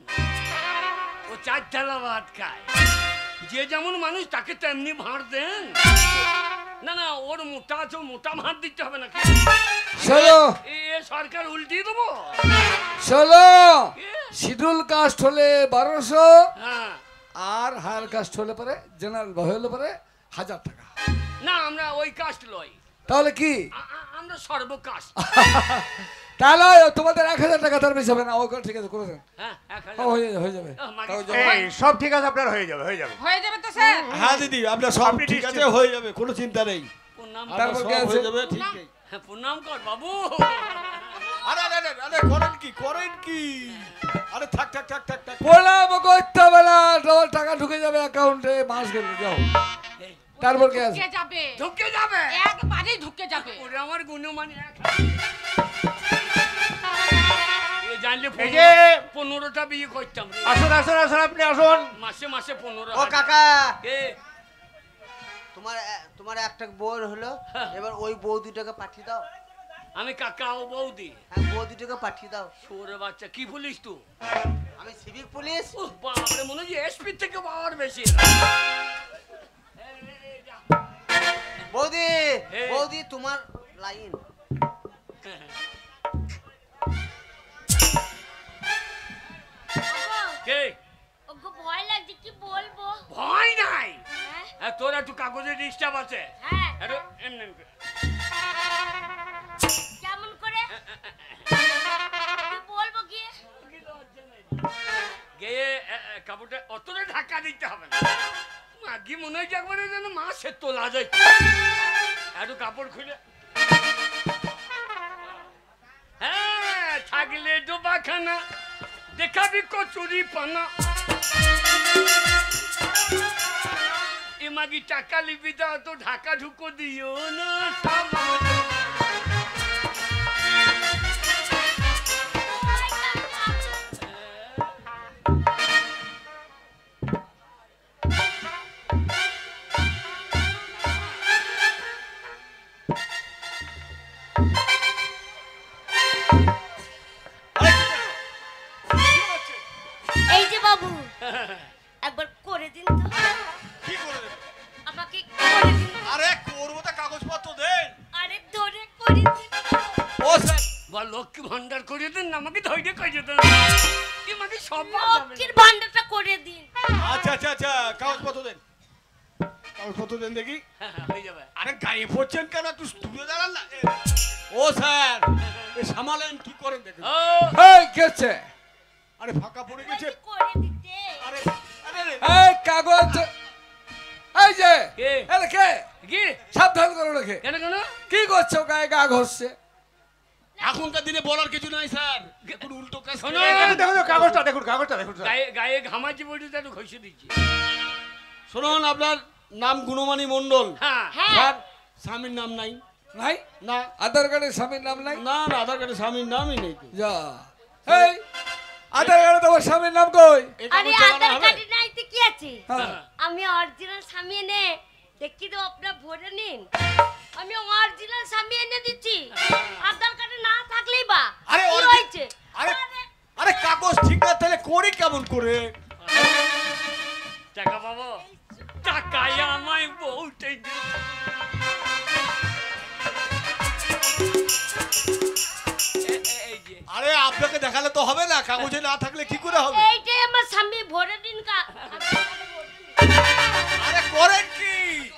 ও 4 থালা ভাত খায়। যে যেমন মানুষ তাকে তেমনি ভাঁড় দেন। না না, ওর মোটা আছে, মোটা ভাঁড় দিতে হবে নাকি? এ সরকার উল্টিয়ে দেবো। শিডিউল কাস্ট হলে 1200, হ্যাঁ, আর হায়ার কাস্ট হলে পরে, জেনারেল হলে পরে 1000 টাকা। না আমরা ওই কাস্ট লই। তাহলে কি? আমরা সর্বকাস্ট। তাহলে তোমাদের 1000 টাকা, তার বেশি হবে না। ওকে ঠিক আছে, করে দেন। হ্যাঁ, 1000 হয়ে যাবে। এই সব ঠিক আছে, আপনার হয়ে যাবে, হয়ে যাবে। হয়ে যাবে তো স্যার? হ্যাঁ দিদি, আপনার সব ঠিক আছে, হয়ে যাবে, কোনো চিন্তা নেই। তারপর কি আছে? হয়ে যাবে, ঠিক আছে। প্রণাম কর বাবু। আরে আরে আরে আরে, করেন কি? আরে থাক থাক থাক থাক থাক। প্রণাম করতে হবে না, তোমার টাকা ঢুকে যাবে অ্যাকাউন্টে মাস গেলে। যাও, তারপর কি আছে? ঢুকে যাবে, ঢুকে যাবে, একবারেই ঢুকে যাবে। ওরে আমার গুণমানি জানলে এই যে 15টা বিয়ে করতাম। আসুন আসুন আসুন, আপনি আসুন। মাসে মাসে 15। ও কাকা, এ তোমার একটা বউর হলো, এবার ওই বউ দুটাকে পাঠিয়ে দাও। আমি কাকা ও বৌদি। হ্যাঁ, বউ দুটাকে পাঠিয়ে দাও। সরে বাচ্চা, কি পুলিশ তুই? আমি সিভিক পুলিশ। বাপরে, মনে হয় এসপি থেকে পাওয়ার বেশি। বৌদি, বৌদি তোমার লাইন। কে? ওগো ভয় লাগছে, কি বলবো? ভয় নাই। হ্যাঁ তোর একটু কাগজে ডিস্টার্ব আছে। হ্যাঁ, একটু এমনি এমনি। কেমন করে কি বলবো কি? গিয়ে কাপড়টা অতটা ঢাকা দিতে হবে না। মাগি মনে হয় একবারে যেন মাছের তোলা যায়। একটু কাপড় খুলে, হ্যাঁ, থাকলে ডোবাখানা দেখাবি কচুরি পানা। এ মাগি টাকা লিবি দাও তো ঢাকা ঢুকো দিও না। এই যে বাবু, একবার করে দিন তো। কি করে দেবে? আমাকে করে দিন। আরে করবো তো, কাগজপত্র দেন। আরে ধরে করে দিন। ও স্যার, বল লক্ষ্মী ভান্ডার করে দেন না, আমাকে ধৈর্য করে দেন। কি মাগি সব লক্ষ্মীর ভান্ডারটা করে দিন। আচ্ছা আচ্ছা আচ্ছা, কাগজপত্র দেন। কাগজপত্র দেন দেখি। হয়ে যাবে। আরে গায়ে পড়ছেন কেন? একটু দূরে দাঁড়ান না। ও স্যার, এ সামালেন কি করেন দেখুন। ও এই গেছে, আরে ফাঁকা পড়ে গেছে। করে দিতে। আরে আরে এই কাগজ, এই যে কে? এর কে? কি? সাবধান করে রেখে। কেন কেন? কি করছো? গায়ে গা ঘষছে। এখনকার দিনে বলার কিছু নাই স্যার, একটু উল্টো কাজ শোনো, করে। দেখুন কাগজটা, দেখুন কাগজটা, দেখুন স্যার। গায়ে গায়ে ঘামাচি পড়ে একটু ঘষে দিচ্ছি। শুনুন, আপনার নাম গুণমানী মণ্ডল। হ্যাঁ, হ্যাঁ, স্যার, স্বামীর নাম নাই? নাই? না আধার কার্ডে স্বামীর নাম নাই? না না, আধার কার্ডে স্বামীর নামই নেই তো। যা, এই আধার কার্ডে তোমার স্বামীর নাম কই? এই আরে কাগজ চালানো আধার হবে? কার্ডে নাই তো কি আছে? হ্যাঁ। আমি অরিজিনাল স্বামী এনে দেখি তো, আপনার ভরে নিন। আমি অরিজিনাল স্বামী এনে দিচ্ছি। আধার কার্ডে না থাকলেই বা আরে কি origi- হয়েছে? আরে আরে কাগজ ঠিক না তাহলে করি কেমন করে? টাকা পাবো। টাকায় আমায় বউ টেনে। এই যে আরে আপনাকে দেখালে তো হবে না, কাগজে না থাকলে কি করে হবে? এইটাই আমার স্বামী ভরে দিন আরে করেন কি?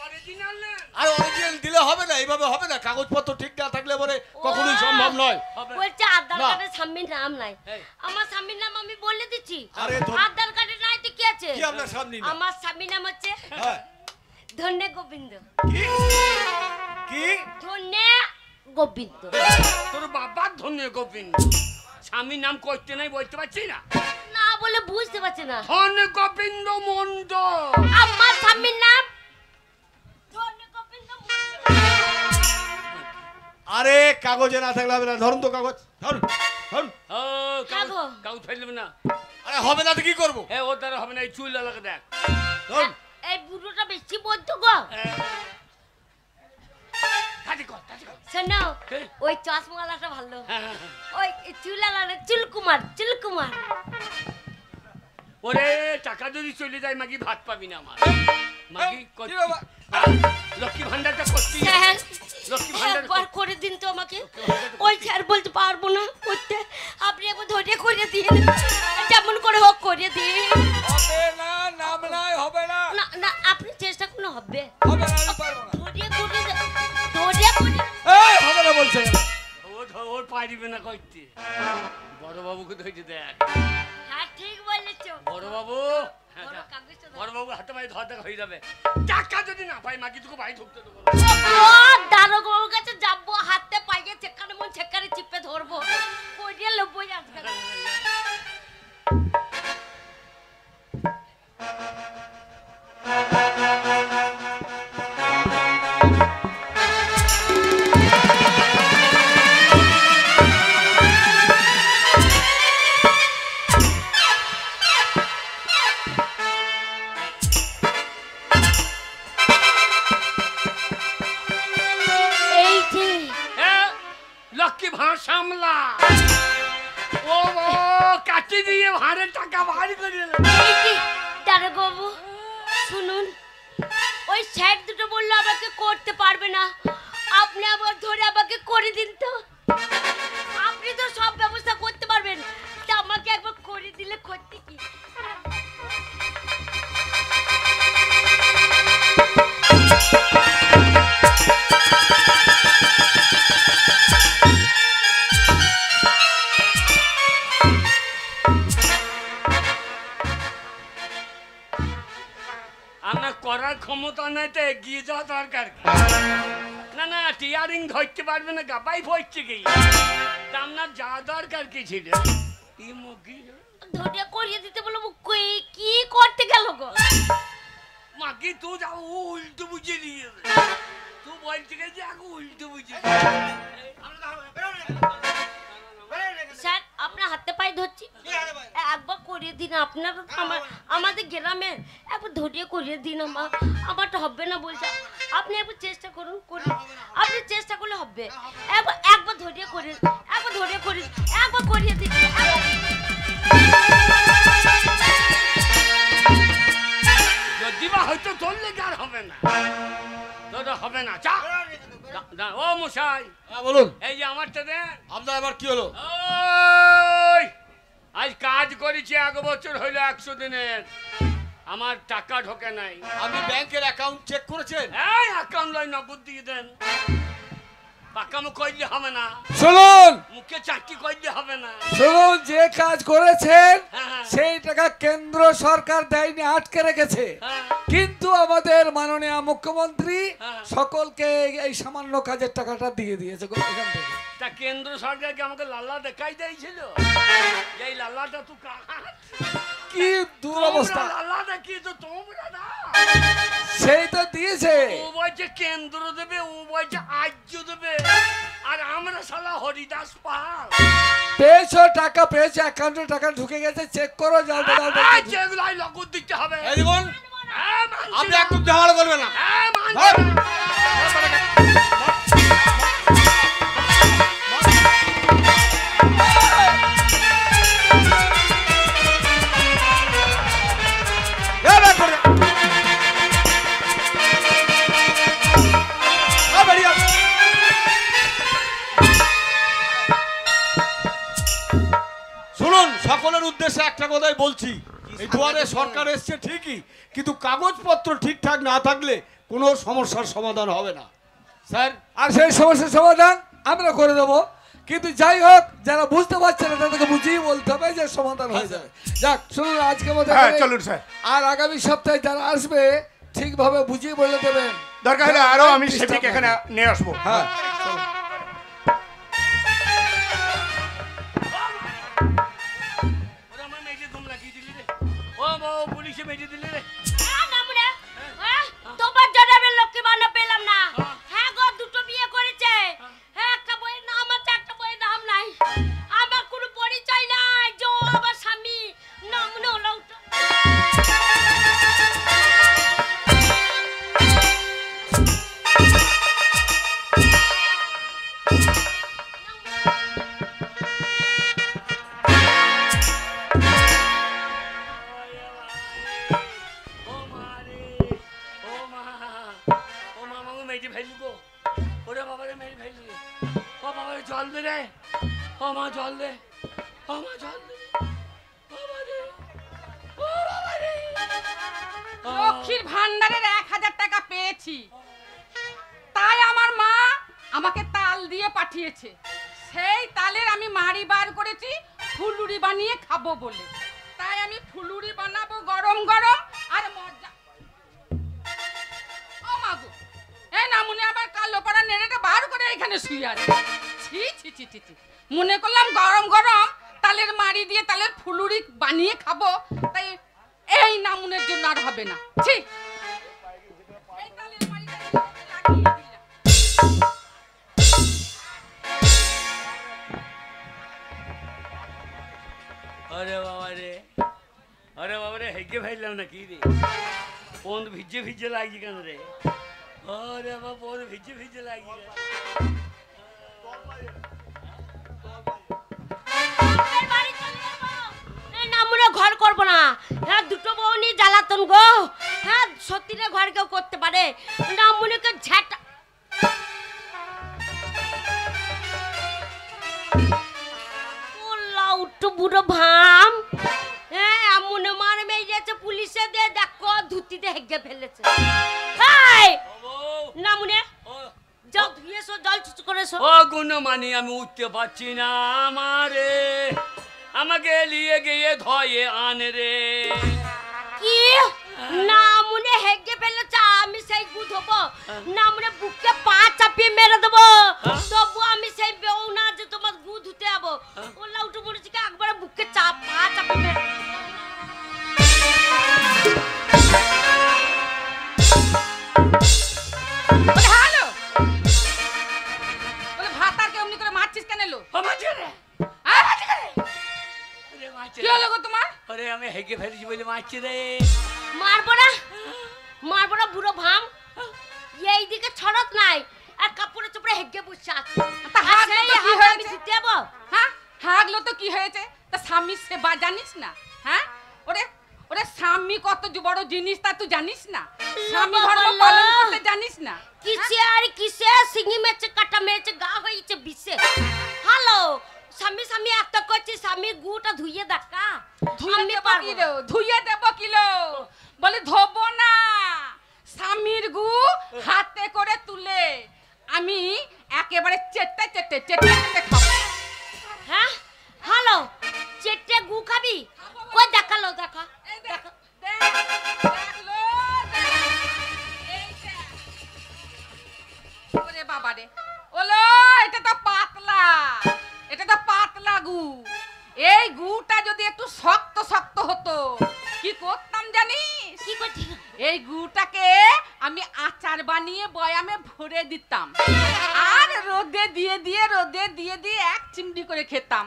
অরিজিনাল না আর অরিজিনাল দিলে হবে না, এইভাবে হবে না। কাগজপত্র ঠিক না থাকলে পরে কখনোই সম্ভব নয়। হবে। বলছে আধার না। কার্ডে স্বামীর নাম নাই। এই। আমার স্বামীর নাম আমি বলে দিচ্ছি। আরে আধার কার্ডে নাই তো কি আছে? কি আপনার সামনে না? আমার স্বামীর নাম হচ্ছে হ্যাঁ। ধন্যে গোবিন্দ। কি কি? ধন্যে গোবিন্দ। তোর বাবার ধন্য গোবিন্দ। স্বামীর নাম করতে নাই বলতে পারছি না। না বলে বুঝতে পারছে না। ধন্য গোবিন্দ মন্ডল। আমার স্বামীর নাম ধন্যে গোবিন্দ মন্ডল। আরে কাগজে না থাকলে হবে না, ধরুন তো কাগজ, ধরুন ধরুন। ও খাবো। কাগজ ফেলবে না। আরে হবে না তো কি করবো? এ ওর দ্বারা হবে না, এই চুল আলাদা দেখ। ধরুন। এই বুড়োটা বেশি বলতো গো। কাটি কর, কাটি কর। শোনো, কে? ওই চশমাওয়ালাটা ভালো। হ্যাঁ, হ্যাঁ, হ্যাঁ। ওই চুলালাটা চুলকুমার, চুলকুমার। ওরে টাকা যদি চলে যায় মাগি ভাত পাবি না আমার। মাগি কি বাবা? লক্ষ্মী ভান্ডারটা করছি। স্যার, লক্ষ্মী ভান্ডার একবার করে দিন তো আমাকে। ওই স্যার বলতে পারবো না করতে, আপনি একবার ধরে করে দিন। যেমন করে হোক করে দিন। হবে না, নাম নাই, হবে না। না না, আপনি চেষ্টা করলে হবে। হবে না, আমি পারবো না। ধরে করে দিন, ধরে করে। এই হবে না বলছে। ওর পারিবে না করতে। বড় বাবুকে ধরেছে দেখ। হ্যাঁ ঠিক বলেছো। বড় বাবু, হ্যাঁ, বড় যা। কাগজটা দাও। বড় বাবু হাতে পায়ে ধর দেখা হয়ে যাবে। টাকা যদি না পাই মাগি তোকে বাড়ি ঢুকতে দেবো। ও দারোগা বাবুর কাছে যাবো, হাতে পাইয়ে চেকানে মন চেকারে চিপে ধরবো। কইরে লবই আজকাল। লক্ষ্মী ভাঁড় সামলা। ও কাটি দিয়ে ভাঁড়ের টাকা ভারী করে দারোগাবু শুনুন, ওই স্যার দুটো বললো আমাকে করতে পারবে না, আপনি আবার ধরে আমাকে করে দিন তো। আপনি তো সব ব্যবস্থা করতে পারবেন, তা আমাকে একবার করে দিলে ক্ষতি কি? আমার করার ক্ষমতা নাই তো এগিয়ে যাওয়া দরকার। না না টিয়ারিং ধরতে পারবে না, গাবাই পড়ছে কি, তা আপনার যা দরকার কি ছিল? ধরে করিয়ে দিতে বলো, কি করতে গেল গো? মাকে তুই যাও উল্টো বুঝে নিয়ে, তুই বলতে গেছি আগে উল্টো বুঝে। স্যার আপনার হাতে পায়ে ধরছি, একবার করিয়ে দিন। আপনার আমাদের গ্রামে একবার ধরিয়ে করিয়ে দিন, আমারটা হবে না বলছে। আপনি একবার চেষ্টা করুন, আপনি চেষ্টা করলে হবে। একবার ধরিয়ে করিয়ে, একবার ধরিয়ে করিয়ে, একবার করিয়ে দিন। যদি বা হয়তো ধরলে আর হবে না, হবে না। চা ও মশাই, বলুন। এই যে আমারটা দেন। আপনার আবার কি হলো? আজ কাজ করেছি 1 বছর হইলো 100 দিনের, আমার টাকা ঢোকে নাই। আপনি ব্যাংকের অ্যাকাউন্ট চেক করেছেন? এই অ্যাকাউন্ট লাই নগদ দিয়ে দেন, পাকামো কইলে হবে না। শুনুন, মুখে চাকরি কইলে হবে না। শুনুন, যে কাজ করেছেন হ্যাঁ। সেই টাকা কেন্দ্র সরকার দেয়নি, আটকে রেখেছে। হ্যাঁ। কিন্তু আমাদের মাননীয় মুখ্যমন্ত্রী হ্যাঁ। সকলকে এই সামান্য কাজের টাকাটা দিয়ে দিয়েছে এখান থেকে। তা কেন্দ্র সরকারকে আমাকে লাল্লা দেখাই দিয়েছিল, এই লাল্লাটা তো কি দুরবস্থা, লাল্লা দেখি তো তোমরা না, সেই তো দিয়েছে। ও বলছে কেন্দ্র দেবে, ও বলছে আজ্য দেবে, আর আমরা শালা হরিদাস পাল। পেয়েছো, টাকা পেয়েছো, অ্যাকাউন্টে টাকা ঢুকে গেছে, চেক করো, যাও যাও। যেগুলো নগদ দিতে হবে। এই দেখুন, হ্যাঁ, মানছি আপনি না। একটু ঝামেলা করবেন না। হ্যাঁ, মানছি না। শুনুন, সকলের উদ্দেশ্যে একটা কথাই বলছি, এই দুয়ারে সরকার এসছে ঠিকই, কিন্তু কাগজপত্র ঠিকঠাক না থাকলে কোনো সমস্যার সমাধান হবে না স্যার। আর সেই সমস্যার সমাধান আমরা করে দেবো, কিন্তু যাই হোক, যারা বুঝতে পারছে না তাদেরকে বুঝিয়ে বলতে হবে যে সমাধান হয়ে যাবে। যাক, শুনুন, আজকে মতো চলুন স্যার। আর আগামী সপ্তাহে যারা আসবে ঠিকভাবে বুঝিয়ে বলে দেবেন, দরকার হলে আরো আমি সেদিকে এখানে নিয়ে আসবো। হ্যাঁ। পুলিশে বেঁচে দিলে রে। তোমার জন্য আমি লক্ষ্মী ভান্ডার পেলাম না। হ্যাঁ গো, 2টো বিয়ে করেছে। হ্যাঁ, একটা বইয়ের নাম আছে, একটা বইয়ের নাম নাই। আমার কোনো পরিচয় নাই যে ও আমার স্বামী। নাম মনে হলো জল দে রে, ও মা জল দে, ও মা জল দে, ও বাবা রে, ও বাবা রে। লক্ষ্মীর ভান্ডারের 1000 টাকা পেয়েছি, তাই আমার মা আমাকে তাল দিয়ে পাঠিয়েছে। সেই তালের আমি মাড়ি বার করেছি ফুলুরি বানিয়ে খাবো বলে। তাই আমি ফুলুরি বানাবো গরম গরম আর মজা। ও মাগো, এই না মনে আবার কালো পাড়া নেড়েটা বার করে এখানে শুয়ে আছে। ছি ছি ছি ছি ছি, মনে করলাম গরম গরম তালের মাড়ি দিয়ে তালের ফুলুরি বানিয়ে খাবো, তাই এই নামুনের জন্য আর হবে না। ছি, এই তালের মাড়িটা লাগিয়ে দিলাম। আরে বাবা রে, আরে বাবা রে, হেগে ভাইলাম না কি রে, কোন ভিজে ভিজে লাগছে কেন রে? আরে বাবা, কোন ভিজে ভিজে লাগছে। হ্যাঁ দুটো বউ নিয়ে জ্বালাতন গো। হ্যাঁ সত্যি রে ঘর কেউ করতে পারে না মনে করে ঝাঁটা লাউটু বুড়ো ভাম। হ্যাঁ মনে মার মেয়েছে পুলিশে দিয়ে দেখো ধুতিতে হেগে ফেলেছে। না মনে যাও ধুয়েছো জল চুচু করেছো। ও গুণমানি আমি উঠতে পারছি না আমারে, আমাকে নিয়ে গিয়ে ধয়ে আনে রে। কি না মনে হেগে ফেলেছে আমি সেই গু ধোবো না মনে বুকে পা চাপিয়ে মেরে দেবো তবু আমি সেই বেউ না যে তোমার গু ধুতে যাবো। ও লাউটু বলেছি কি একবার বুকে চাপ পা চাপিয়ে মেরে হ্যালো বলে ভাতার কে অমনি করে মারছিস কেন লো? কি হলো গো তোমার? আরে আমি হেগে ফেলেছি বলে মারছি রে। মারবো না বুড়ো ভাম। এইদিকে ছড়ত নাই আর কাপড়ে চোপড়ে হেগে বসে আছে। তা হাগলো তো কি আমি হয়েছে? দিতে যাবো। হ্যাঁ হাগলো তো কি হয়েছে? তা স্বামী সেবা জানিস না? হ্যাঁ ওরে ওরে স্বামী কত বড় জিনিস তা তুই জানিস না? স্বামী ধর্ম পালন করতে জানিস না? কিসে আর কিসে সিঙ্গি মেচে কাটা মেচে গা হয়েছে বিশে। হ্যালো স্বামী এত করছি স্বামী গুটা ধুইয়ে দেখা। ধুইয়ে দেব কিলো ধুইয়ে দেব কিলো বলে ধোবো না। স্বামীর গু হাতে করে তুলে আমি একেবারে চেটে চেটে খাবো। হ্যাঁ হ্যালো চেটে গু খাবি কই দেখালো দেখা দেখা। ওরে বাবা রে ওলো এটা তো পাতলা গু। এই গুটা যদি একটু শক্ত শক্ত হতো কি করতাম জানিস? কি করছিস? এই গুটাকে আমি আচার বানিয়ে বয়ামে ভরে দিতাম আর রোদে দিয়ে এক চিমটি করে খেতাম।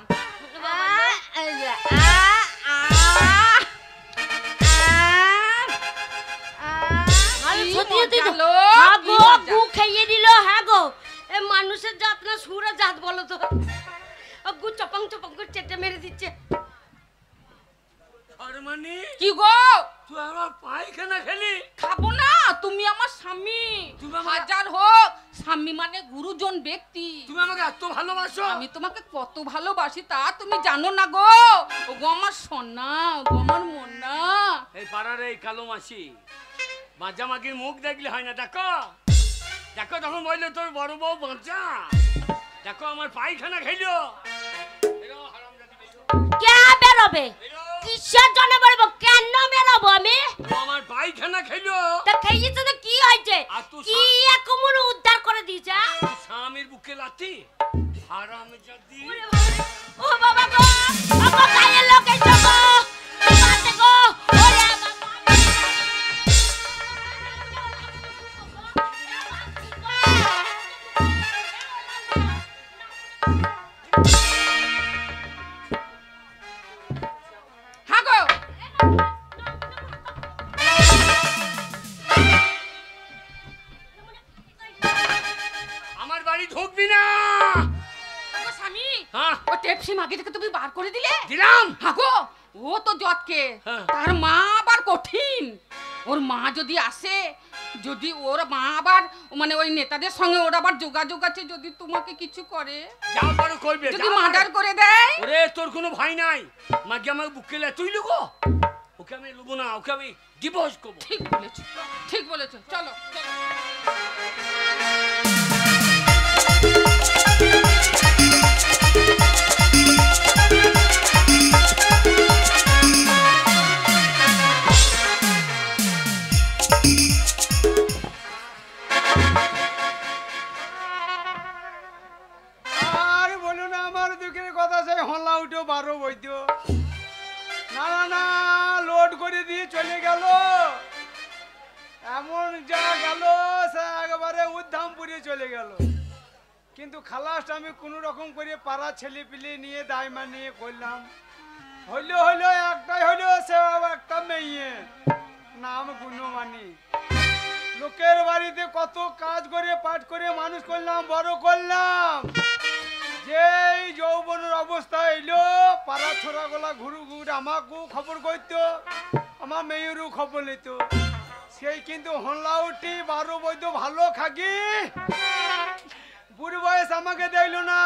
গু খাইয়ে দিল। হ্যাঁ গো এ মানুষের জাত না সুরা জাত বলো তো। গু চপাং করে চেটে মেরে দিচ্ছে। মানে কি গো তুই আমার পায়খানা খেলি? খাবো না তুমি আমার স্বামী। তুমি আমার- হাজার হোক স্বামী মানে গুরুজন ব্যক্তি। তুমি আমাকে এত ভালোবাসো? আমি তোমাকে কত ভালোবাসি তা তুমি জানো না গো। ও গো আমার সোনা, ও গো আমার মোনা। এই পাড়ার এই কালো মাসি বাঁচা মাগির মুখ দেখলে হয় না। দেখো দেখো তখন বললো তোর বড় বউ বাঁচা। দেখো আমার পায়খানা খাইলো। কে বেরোবে? কিসের জন্য বেরোবো? কেন বেরোবো আমি? আমার পায়খানা খাইলো। তা খেয়েছে তো কি হয়েছে? আর তুই কি একমন উদ্ধার করে দিয়েছে? স্বামীর বুকে লাথি হারামে জাতি। ও বাবা গো বাবা গায়ের লোক এসো গো বাতে গো ওরে বাবা। হ্যাঁ গো আমার বাড়ি ঢুকবি না। ওগো স্বামী হ্যাঁ ও টেপসি মাগিটাকে তুমি বার করে দিলে? দিলাম। হ্যাঁ গো ও তো জটকে হ্যাঁ। তার মা আবার কঠিন। ওর মা যদি আসে যদি ওর মা আবার মানে ওই নেতাদের সঙ্গে ওর আবার যোগাযোগ আছে যদি তোমাকে কিছু করে যা পারো করবে। যদি মার্ডার করে দেয়। ওরে তোর কোনো ভয় নাই। মাকে আমাকে বুকে লে তুই লুকো। ওকে আমি লুবো না, ওকে আমি ডিভোর্স করবো। ঠিক বলেছো চলো চলো। আর বলো না আমার দুঃখের কথা সেই হল্লা উঠো 12 বৈদ্য না লোড করে দিয়ে চলে গেল। এমন যা গেল সে একেবারে উদ্ধামপুরে চলে গেল। কিন্তু খালাসটা আমি কোনো রকম করে পাড়া ছেলে পিলে নিয়ে দায়মা নিয়ে করলাম। হইলো একটাই হইলো সে একটা মেয়ে নাম গুণমানি। লোকের বাড়িতে কত কাজ করে পাঠ করে মানুষ করলাম বড় করলাম। যেই যৌবনের অবস্থা এলো পাড়া ছোড়া গোলা ঘুরু আমাকেও খবর করতো। আমার মেয়েরও খবর নিত সেই কিন্তু হনলাউটি 12 বৈদ্য ভালো খাগি বুড়ি বয়স আমাকে দেখলো না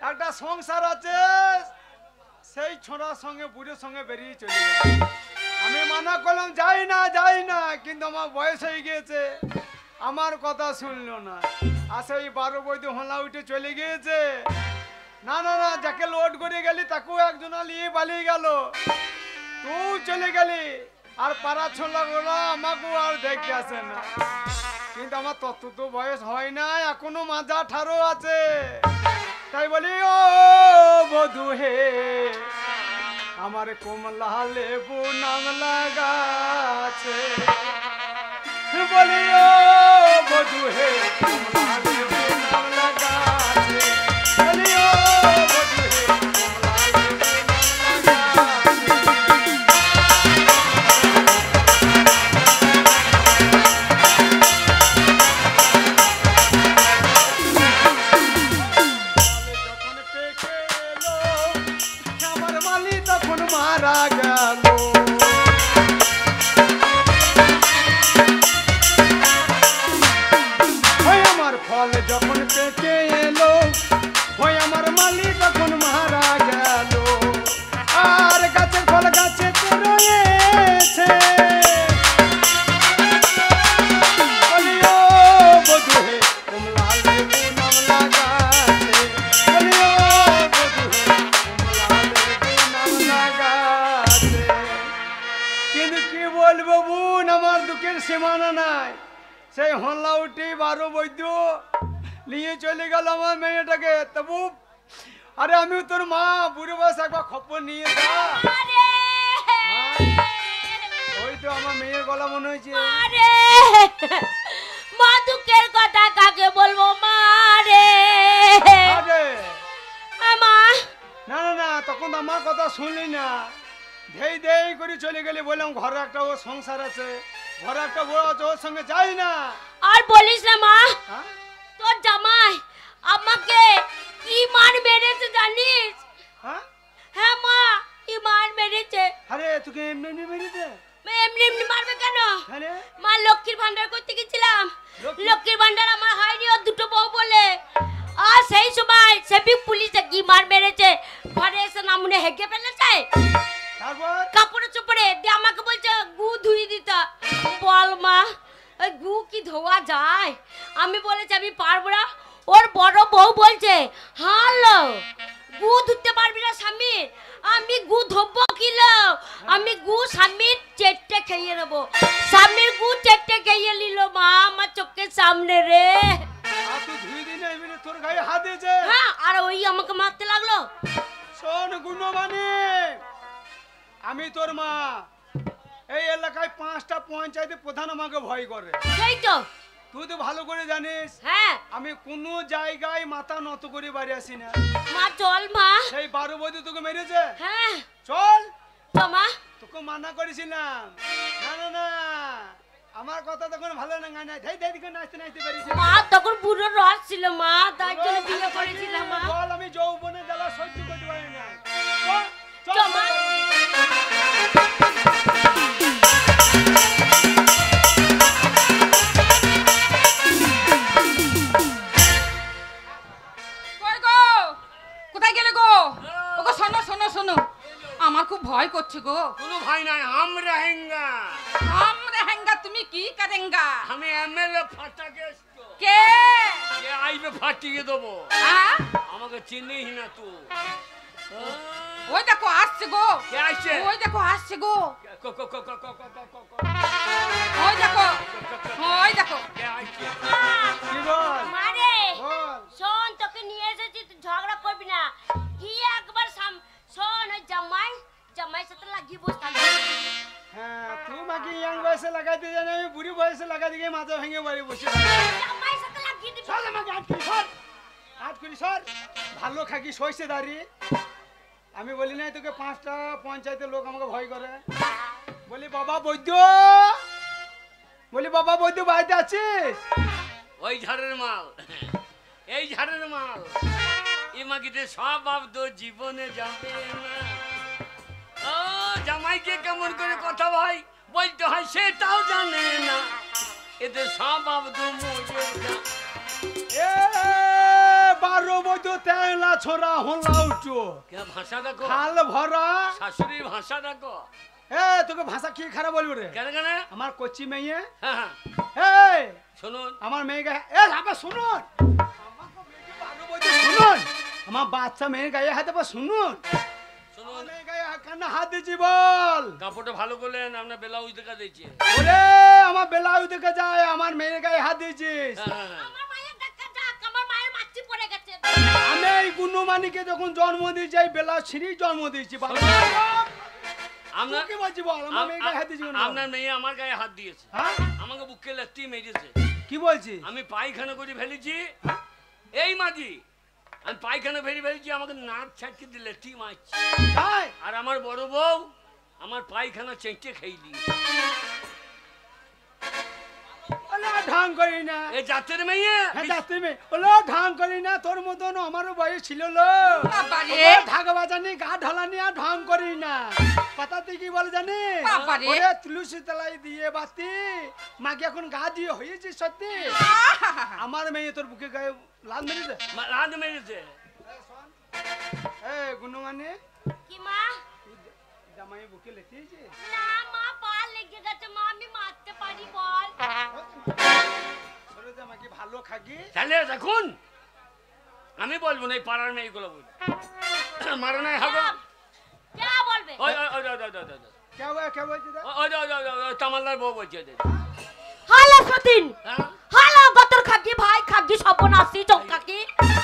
একটা সংসার আছে সেই ছোড়ার সঙ্গে বুড়ির সঙ্গে বেরিয়ে চলে গেল আমি মানা করলাম যাই না কিন্তু আমার বয়স হয়ে গিয়েছে আমার কথা শুনলো না আর সেই 12 বৈদ্য হনলাউটি চলে গিয়েছে না যাকে লোড করে গেলি তাকেও একজন নিয়ে পালিয়ে গেল তুই চলে গেলি আর পাড়া ছোলাগুলো আমাকেও আর দেখতে আসে না কিন্তু আমার তত তো বয়স হয় না এখনো মাজা ঠারো আছে তাই বলি ও বধু হে আমার কমলা লেবু নাম লাগাছে বলি ও বধু হে কমলা লেবু নাম লাগাছে বলি ও বধু হে কমলা লেবু নাম মারা গেল ওই আমার ফল যখন পেকে এলো ওই আমার মালি তখন মারা গেল আর গাছের ফল গাছে রয়েছে বলিও বধু হে কমলা লেবু নাম লাগাছে বলিও বধু হে কমলা লেবু নাম লাগাছে কিন্তু কি বলবো বোন আমার দুঃখের সীমানা নাই সেই হনলাউটি 12 বৈদ্য নিয়ে চলে গেল আমার মেয়েটাকে তবু আরে আমি তোর মা বুড়ো বয়স একবার খবর নিয়ে যা ওই তো আমার মেয়ের গলা মনে হয়েছে মা দুঃখের কথা কাকে বলবো মা রে মা না তখন আমার কথা শুনলি না ধেই করে চলে গেলি বললাম ঘরে একটা ও সংসার আছে ঘরে একটা বড় আছে ওর সঙ্গে যাই না আর বলিস না মা তোর জামাই আমাকে কি মার মেরেছে জানিস হ্যাঁ মা কি মার মেরেছে আরে তোকে এমনি মেরেছে এমনি মারবে কেন মা লক্ষ্মীর ভান্ডার করতে গেছিলাম লক্ষ্মীর ভান্ডার আমার হয়নি ও দুটো বউ বলে আর সেই সময় সেবিক পুলিশে কি মার মেরেছে ঘরে এসে নামুনে হেগে ফেলেছে কাপড়ে চোপড়ে দিয়ে আমাকে বলছে গু ধুই দিতে বল মা ওই গু কি ধোয়া যায় আমি বলেছি আমি পারবো না ওর বড় বউ বলছে হালো গু ধুতে পারবি না স্বামী আমি গু ধোবো কিলো আমি গু স্বামীর চেটে খেয়ে নেবো স্বামীর গু চেটে খেয়ে নিল মা আমার চোখের সামনে রে তোর গায়ে হাত দিয়েছে হ্যাঁ আর ওই আমাকে মারতে লাগলো শোন গুণমানি আমি তোর মা এই এলাকায় 5টা পঞ্চায়েতে প্রধান আমাকে ভয় করে সেই তো তুই তো ভালো করে জানিস হ্যাঁ আমি কোনো জায়গায় মাথা নত করে বাড়ি আসি না মা চল মা সেই 12 বৈদ্য তোকে মেরেছে হ্যাঁ চল মা তোকে মানা করেছিলাম না আমার কথা তখন ভালো না গায় না ধাই দিকে নাচতে পারিস মা তখন বুড়ো রস ছিল মা তাই জন্য বিয়ে করেছিলাম মা বল আমি যৌবনে জ্বালা সহ্য করতে পারি না চল মা কোথায় গেলে গো ওগো শোনো আমার খুব ভয় করছে গো কোনো ভয় নাই हम रहेंगा তুমি কি করেঙ্গা আমি এমএলএ ফাটা গেছ তো কে আইবে ফাটিয়ে দেবো হ্যাঁ আমাকে চিনিস না তুই ওই দেখো আসছে গো কে আসছে ওই দেখো আসছে গো ওই দেখো কে আসছে কি বল মারে বল শোন তোকে নিয়ে এসেছি তুই ঝগড়া করবি না কি একবার শোন ওই জামাই সাথে লাগিয়ে বসে থাকবি হ্যাঁ তুই মাকে ইয়াং বয়সে লাগাইতে জানি আমি বুড়ি বয়সে লাগাই দিয়ে মাথা ভেঙে বাড়ি বসে জামাই সাথে লাগিয়ে দিবি চল আমাকে হাত করি সর ভালো খাকি সইছে দাঁড়িয়ে আমি বলি নাই তোকে 5টা পঞ্চায়েতের লোক আমাকে ভয় করে বলি বাবা বৈদ্য বাড়িতে আছিস ওই ঝাড়ের মাল এই ঝাড়ের মাল এ মাগিতে সব বাপ তো জীবনে যাবে না ও জামাইকে কেমন করে কথা ভাই বলতে হয় সেটাও জানে না, এদের সব আব্দুল এ 12 বছর তেলা ছোড়া হলাউটো ভাষা দেখো, খাল ভরা শাশুড়ির ভাষা দেখো। এ তোকে ভাষা কি খারাপ বলবো রে? কেন কেন? আমার কচি মেয়ে, হ্যাঁ এই শুনুন আমার মেয়েকে, এ আপা শুনুন, শুনুন আমার বাচ্চা মেয়ের গায়ে হাতে পা শুনুন, শুনুন মেয়ের গায়ে কান্না হাত দিয়েছি বল। কাপড়টা ভালো করলেন, আপনার ব্লাউজ দেখা দিয়েছে। ওরে আমার বেলাউ দেখে যায়, আমার মেয়ের গায়ে হাত দিয়েছিস। আমার মায়ের দেখা যাক, আমার মায়ের মাছি পড়ে গেছে। আমি এই গুণমানিকে যখন জন্ম দিয়েছি এই বেলা ছিঁড়ি জন্ম দিয়েছি। আপনার কি বলছি বল, আমার মেয়ের গায়ে হাত দিয়েছি কেন? আপনার মেয়ে আমার গায়ে হাত দিয়েছে, হ্যাঁ? আমাকে বুকে লাথি মেরেছে। কি বলছিস? আমি পায়খানা করে ফেলেছি, এই মাঝি আমি পায়খানা ফেলে ফেলেছি, আমাকে নাক ছাটকে দিলে টি মারছি। তাই? আর আমার বড় বউ আমার পায়খানা চেঁচে খাইলি। ওলা ঢং করি না, এই জাতের মেয়ে হ্যাঁ যাত্রী মেয়ে, ওলা ঢং করি না, তোর মতন আমারও বয়স ছিল লো। বাবারে। ঢাক বাজানি গা ঢালানি আর ঢং করি না। পাতাতে কি বলে জানিস? বাবারে। ওরে তুলসী তলায় দিয়ে বাতি মাকে এখন গা দিয়ে হয়েছে সত্যি। আমার মেয়ে তোর বুকে গায়ে লাল মেরেছে। রাত মেরেছে। এ গুণমানে কি মা? জামাই বুকে লেতিয়েছে। না মা, পা লেগে গেছে মা, আমি মারতে পারি বল। ছোট জামাকে ভালো খাগি। তাহলে দেখুন আমি বলবো না, এই পাড়ার মেয়েগুলো বলবো মারো নাই হবে। কে বলবে? ওই ওই ওই ওই ওই ওই ওই কে বলছি রে? ওই ওই ওই ওই তামালদার বউ বলছে। হালা সতীন, হ্যাঁ? হালা গতর খাকি ভাই খাকি সপনাসি চৌকাকি,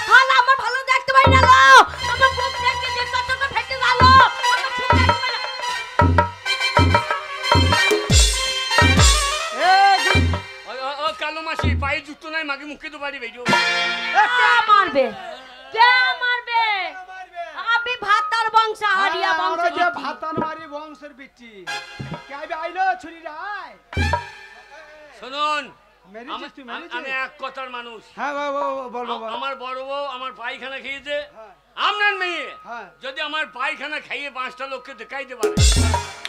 হালা আমার ভালো দেখতে পাই না লো, আমার বুক দেখতে যে কত ফেটে গেল, আমার ঠিক দেখতে পাই না। ওই ওই ওই কালো মাসি পায়ে জুতো নাই, মাকে মুখে তো বাড়ি বেরিয়ে। কে মারবে? কে মারবে? আমি ভাতার বংশ, হারিয়া বংশ। যে ভাতান মারি বংশের বিটি কে আইলো ছুরি রায়। শুনুন মেরেছিস তুই, মেরেছিস? আমি এক কথার মানুষ। হ্যাঁ বল বাবা। আমার বড় বউ আমার পায়খানা খেয়েছে, হ্যাঁ। আপনার মেয়ে হ্যাঁ। যদি আমার পায়খানা খাইয়ে 5টা লোককে দেখাইতে পারে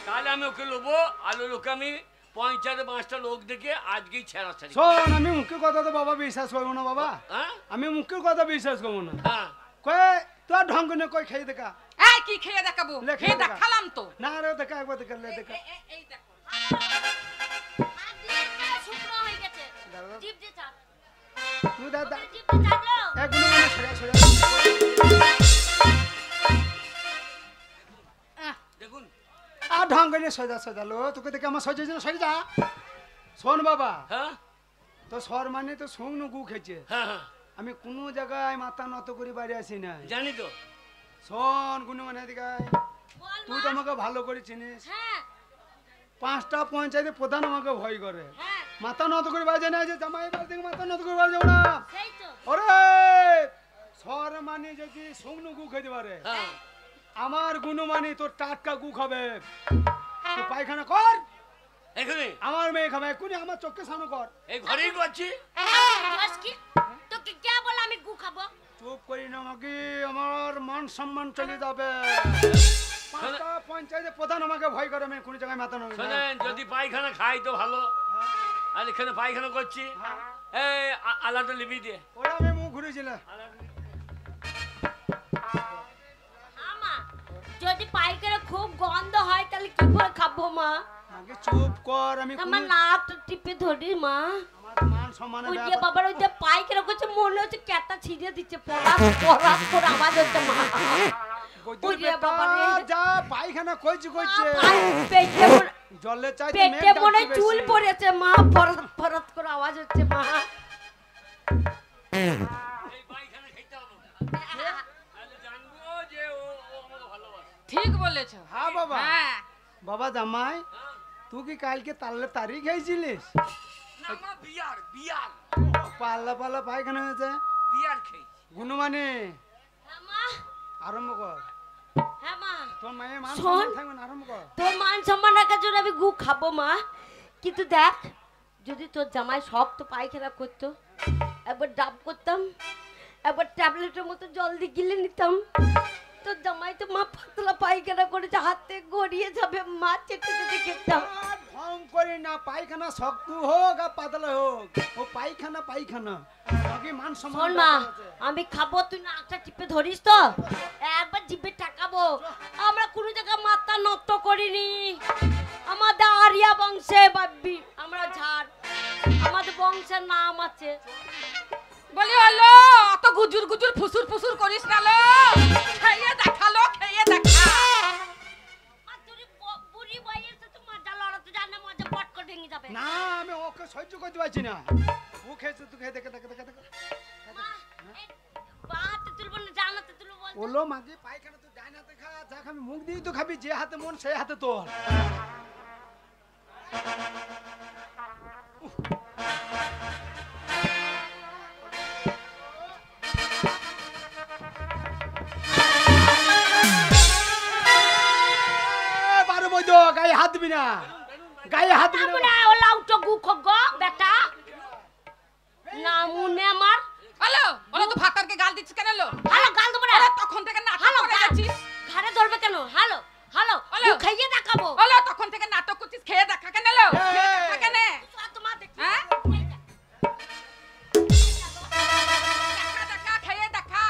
তাহলে আমি ওকে লোবো, আলো লোকে আমি 5টা লোক দেখে আজকেই ছেড়া ছাড়ি। শোন, আমি মুখের কথা তো বাবা বিশ্বাস করবো না বাবা, হ্যাঁ আমি মুখের কথা বিশ্বাস করবো না। হ্যাঁ কই তোর ঢং করে কই খেয়ে দেখা। এই কি খেয়ে দেখাবো? লে, খেয়ে খেয়ে দেখা। দেখালাম তো। না রে দেখা, একবার দেখা, লে দেখা। এই দেখো। হাত দিয়ে পুরো শুকনো হয়ে গেছে। জিভ দিয়ে চাপ। তুই দাদা জিভ দিয়ে চাপলো। এক গুণমানে ছড়া ছড়া। দেখুন আর ঢং করে সোজা লো, তোকে দেখে আমার সোজা সরে যা। শোন বাবা, হ্যাঁ তো সর মানে তো শুকনো গু খেয়েছে। হ্যাঁ হ্যাঁ আমি কোনো জায়গায় মাথা নত করে বাড়ি আসি না। জানি তো। শোন গুণমানে দিকে, বল তুই মা। তো আমাকে ভালো করে চিনিস। হ্যাঁ 5টা পঞ্চায়েতের প্রধান আমাকে ভয় করে। হ্যাঁ মাথা নত করে বাজে না, যে জামাই বাড়ি থেকে মাথা নত করে বাড়ি যাবো না। সেই তো। ওরে সর মানে যদি শুকনো গু খেতে পারে, হ্যাঁ আমার গুণমানি তোর টাটকা গু খাবে। তুই পায়খানা কর, এখানে আমার মেয়ে খাবে এক্ষুনি, আমার চোখের সামনে কর। এই ঘরেই করছি। বস কি? তোকে কে বলে আমি গু খাবো? চুপ করি না আমাকে, আমার মান সম্মান চলে যাবে। 5টা পঞ্চায়েতের প্রধান আমাকে ভয় করে, আমি কোনো জায়গায় মাথা নয়। শোনেন যদি পায়খানা খাই তো ভালো, আর এখানে পায়খানা করছি। এই আলাদা লিবি দিয়ে ওরা আমি মুখ ঘুরেছিলাম। আমা, যদি পাইকারে খুব গন্ধ হয় তাহলে কি করে খাবো মা? আমাকে চুপ কর, আমি আমার নাকটা টিপে ধরি মা। আমার মান সম্মানের ওই যে ব্যাপার। বাবার ওই যে পাইকারে করছে মনে হচ্ছে ক্যাটা ছিঁড়ে দিচ্ছে, পরাস পরাস করে আওয়াজ হচ্ছে মা। ওই যে বাবা রে, যা পায়খানা কইছে পেটে মনে- জলে চাই পেটে মনে হয় চুল পড়েছে মা, পরাস পরাস করে আওয়াজ হচ্ছে মা। এই পায়খানা খেতে হবে, তাহলে জানবো যে ও আমাকে ভালোবাসে। ঠিক বলেছো। হ্যাঁ বাবা। হ্যাঁ। বাবা জামাই, তুই কি কালকে তারিখ খাইছিলিস? না মা বিয়ার বিয়ার পাল্লা পাল্লা পায়খানা হয়েছে। বিয়ার খেয়েছি। গুণমানে হ্যাঁ মা, আরম্ভ কর, হ্যাঁ মা। তোর মায়ের মান শোন। সম্মান থাকবে না, আরম্ভ কর। তোর মান সম্মান রাখার জন্য আমি গু খাবো মা, কিন্তু দেখ যদি তোর জামাই শক্ত পায়খানা করতো, একবার ডাব করতাম, একবার ট্যাবলেটের মতো জল দিয়ে গিলে নিতাম, তোর জামাই তো মা পাতলা পায়খানা করেছে, হাতে গড়িয়ে যাবে, মা চেটে চেটে খেতে হবে। আর ঢং করি না, পায়খানা শক্ত হোক আর পাতলা হোক, ও পায়খানা পায়খানা আগে মান শোন সম্মান মা, ব্যাপার আছে। আমি খাবো, তুই নাকটা টিপে ধরিস তো, একবার জিভে ঠাকাবো। আমরা কোনো জায়গায় মাথা নত করিনি, আমাদের আরিয়া বংশে বাব্বি, আমরা ঝাড়, আমাদের বংশের নাম আছে। বলি হলো অত গুজুর গুজুর ফুসুর ফুসুর করিস না লো, খেয়ে দেখালো, খেয়ে দেখা। আর তুই বুড়ি বয়সে তো মজা লড়াতে জানে, মজা পট করে ভেঙে যাবে। না আমি ওকে সহ্য করতে পারছি না, ও খেয়েছে, তুই খেয়ে দেখে দেখে দেখে দেখে মা, এই বাঁ হাতে তুলবো না ডান হাতে তুলবো বল? বললো মাঝে পায়খানা তো ডাইন হাতে খা, যা খাবি মুখ দিয়ে তো খাবি, যে হাতে মন সেই হাতে তোর। বারো বৈধ গায়ে হাত দিবি না, গায়ে হাত দিবি না। আমরা ওলা উঠো গু খগো বেটা, না মুনে আমার। হ্যালো, ওরা তো ভাতারকে গাল দিচ্ছিস কেন লো? হ্যালো, গাল দেবো না। ওরা তখন থেকে নাটক হ্যালো, করে যাচ্ছিস। ঘাড়ে ধরবে কেন? Hello hello, hello. খাইয়ে দেখাবো। ওরা তখন থেকে নাটক করছিস, খেয়ে দেখা কেন লো? খেয়ে দেখা কেন? তোমার দেখি হ্যাঁ? দেখা দেখা, খেয়ে দেখা।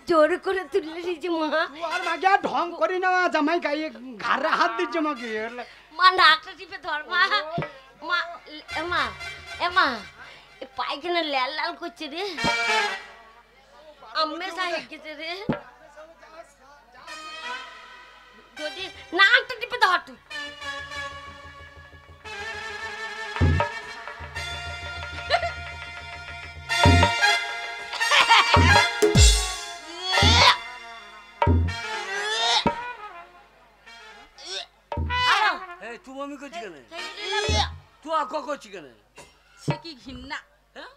জোর করে তুললে নিজে মা। তুই আর মাকে আর ঢং করি না, জামাই গায়ে ঘাড়ে হাত দিচ্ছে মাকে। মা নাকটা টিপে ধর মা। মা এমা এমা, এ পায়খানা লাল লাল করছে রে, আম্মে সাহেব গেছে রে। যদি নাকটা টিপে ধর তুই। এই তুই আমি করছি কেন? তুই আঁকো করছি কেন? সে কি ঘৃণা। হ্যাঁ?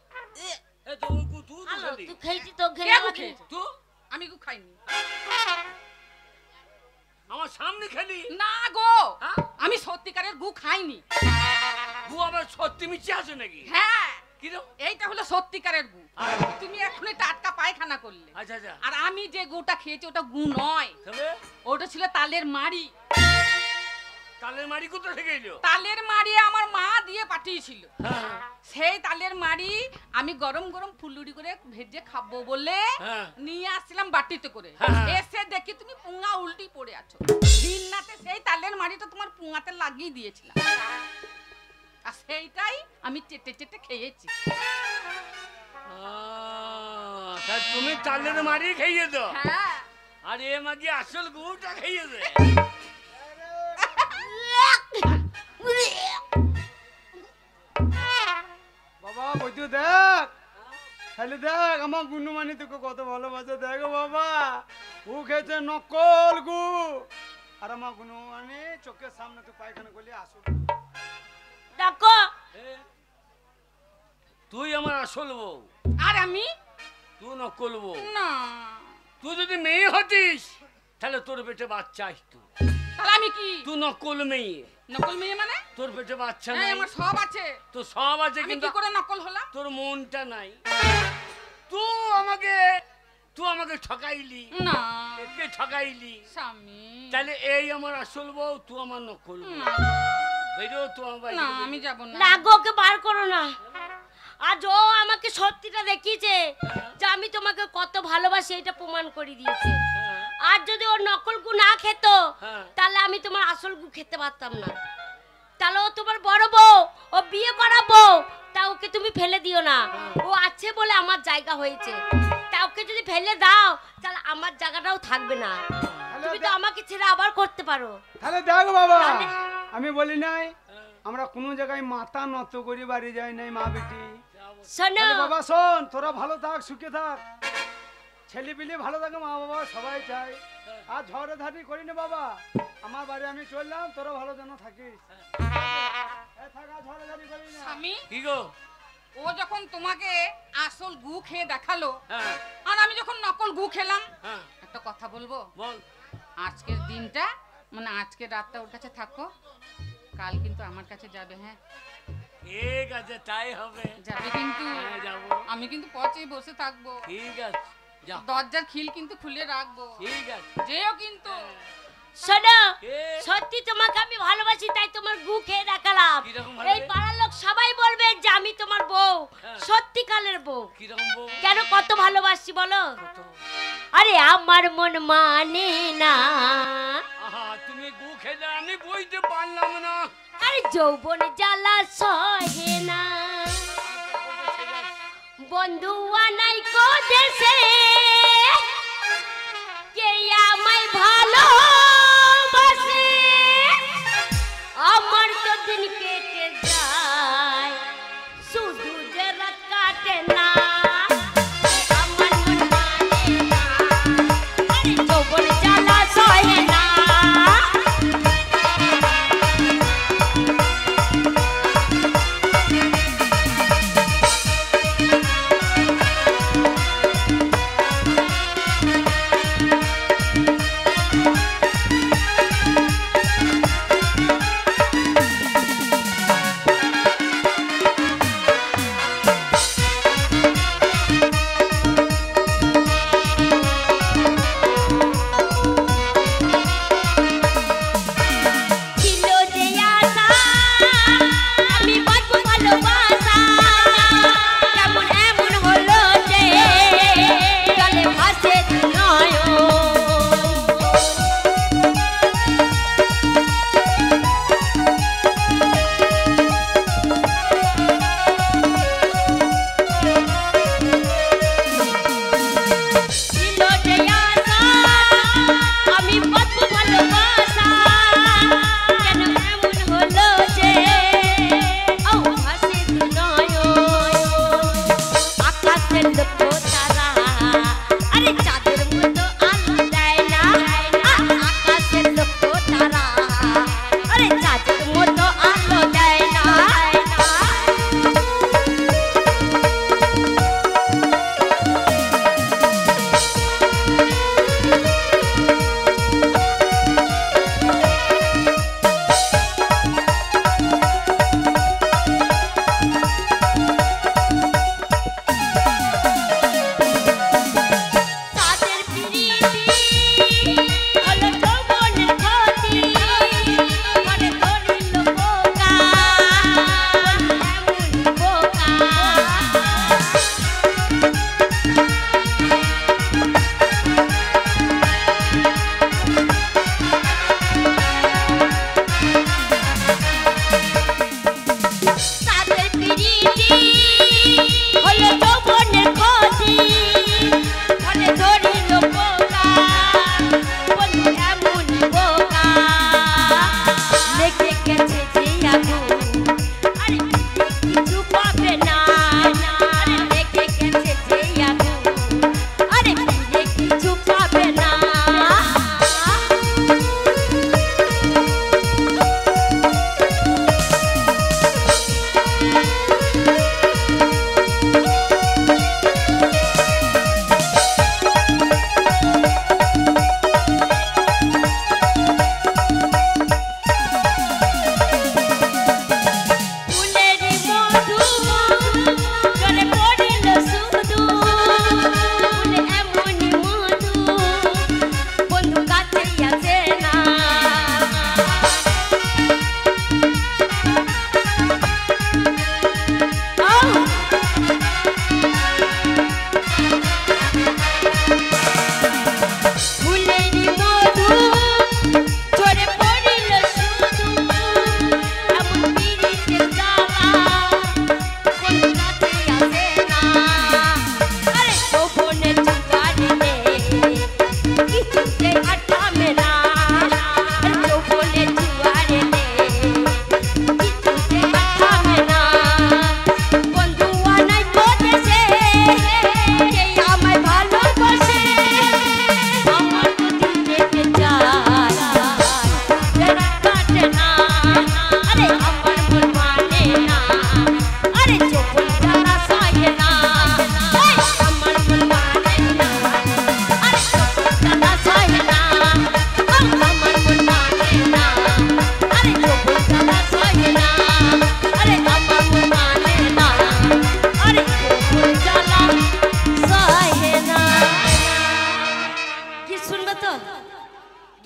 এই তুই তুই হ্যালো, তুই তুই খেয়েছি তো কে খেয়ে গু খেয়েছে? তুই আমি গু খাইনি। আমার সামনে খেলি না গো, হ্যাঁ? আমি সত্যিকারের গু খাইনি। গু আবার সত্যি মিছে আছে নাকি? হ্যাঁ, কিরম? এইটা হলো সত্যিকারের গু। তুমি এখনই টাটকা পায়খানা করলে, আচ্ছা আচ্ছা, আর আমি যে গুটা খেয়েছি ওটা গু নয়, তবে ওটা ছিল তালের মাড়ি। তালের মারি কোথা থেকে এলো? তালের মাড়ি আমার মা দিয়ে পাঠিয়েছিল। হ্যাঁ সেই তালের মাড়ি আমি গরম গরম ফুলুরি করে ভেজে খাবো বলে হ্যাঁ। নিয়ে আসছিলাম বাটিতে করে। হ্যাঁ। এসে দেখি তুমি পুঙা উল্টি পড়ে আছো। দিননাতে সেই তালের মাড়িটা তোমার পুঙাতে লাগিয়ে দিয়েছিলাম, আর সেইটাই আমি চেটে চেটে খেয়েছি। তা তুমি তালের মারি খাইয়ে দাও, হ্যাঁ, আর এ মাগি আসল গুটা খাইয়ে দে। বাবা বৈদ্য দেখ, তাহলে দেখ আমার গুনুমানি তোকে কত ভালোবাসে, দেখ বাবা। ও খেয়েছে নকল গু, আর আমার গুনুমানি চোখের সামনে তুই পায়খানা করলি আসল। দেখো তুই আমার আসল বউ, আর আমি তুই নকল বউ। না। তুই যদি মেয়ে হতিস তাহলে তোর পেটে বাচ্চা আসতো। তাহলে আমি কি তুই নকল মেয়ে, নকল মেয়ে মানে? তোর পেটে বাচ্চা হ্যাঁ, নাই। আমার সব আছে, তো সব আছে আমি কিন্তু কি করে নকল হলাম? তোর মনটা নাই। তুই আমাকে ঠকাইলি, না একে ঠকাইলি, স্বামী, তাহলে এই আমার আসল বউ, তুই আমার নকল বউ। না বেরো তুই আমার বাড়ি না, থেকে আমি বেরো। যাব না। রাগো, ওকে বার করো না। আজ ও আমাকে সত্যিটা দেখিয়েছে যে আমি তোমাকে কত ভালোবাসি, এটা প্রমাণ করে দিয়েছে। আর যদি ও নকল গু না খেত হ্যাঁ। তাহলে আমি তোমার আসল গু খেতে পারতাম না। তাহলে ও তোমার বড় বউ, ও বিয়ে করাবো, তা ওকে তুমি ফেলে দিও না। ও আছে বলে আমার জায়গা হয়েছে, তা ওকে যদি ফেলে দাও তাহলে আমার জায়গাটাও থাকবে না। তুমি তো আমাকে ছেড়ে আবার করতে পারো। তাহলে দেখ বাবা, তাহলে- আমি বলি নাই আমরা কোনো জায়গায় মাথা নত করে বাড়ি যাই নাই মা বেটি। শোনো তাহলে বাবা শোন, তোরা ভালো থাক, সুখে থাক, ছেলে পিলে ভালো থাকে, মা বাবা সবাই চাই। আর ঝড়ে ধারি করি না বাবা, আমার বাড়ি আমি চললাম, তোরা ভালো যেন থাকিস। থাকা ঝড়ে ধারি করি না। স্বামী, কি গো? ও যখন তোমাকে আসল গু খেয়ে দেখালো, হ্যাঁ আর আমি যখন নকল গু খেলাম, হ্যাঁ একটা কথা বলবো? বল। আজকের দিনটা মানে আজকের রাতটা ওর কাছে থাকো, কাল কিন্তু আমার কাছে যাবে। হ্যাঁ ঠিক আছে, তাই হবে। যাবে কিন্তু। হ্যাঁ, যাবো। আমি কিন্তু পচে বসে থাকবো। ঠিক আছে, দরজার খিল কিন্তু খুলে রাখবো। ঠিক আছে, যেও কিন্তু। শোনো, সত্যি তোমাকে আমি ভালোবাসি, তাই তোমার গু খেয়ে দেখালাম। এই পাড়ার লোক সবাই বলবে যে আমি তোমার বউ, সত্যিকারের বউ। কিরকম বউ? কেন, কত ভালোবাসি বলো। আরে আমার মন মানে না। তুমি গু খেলে আমি বুঝতে পারলাম না। আরে যৌবন জ্বালা সহে না, বন্ধু আনাই কো দেশে, কে আমায় ভালোবাসে। আমার তো দিন কেটে যায়, শুধু যে রাত কাটে না। আমার মন মানে না, আরে যৌবন জ্বালা সহে না।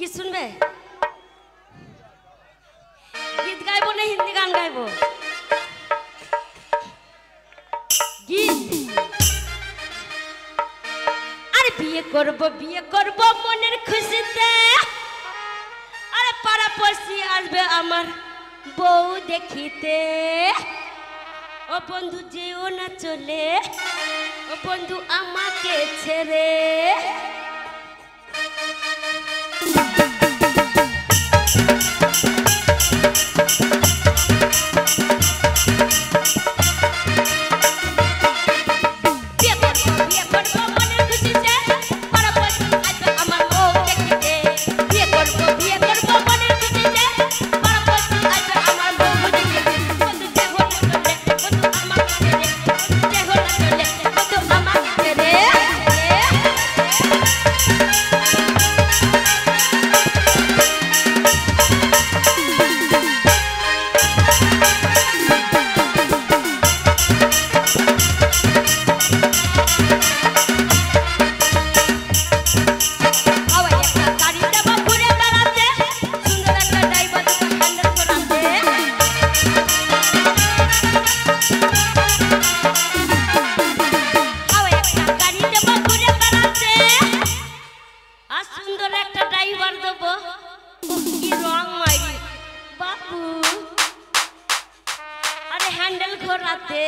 গীত শুনবে? গীত গাইবো না হিন্দি গান গাইবো? গীত। আরে বিয়ে করব মনের খুশিতে, আরে পাড়াপড়শি আসবে আমার বউ দেখিতে। ও বন্ধু যেও না চলে, ও বন্ধু আমাকে ছেড়ে। হ্যান্ডেল ঘোরাতে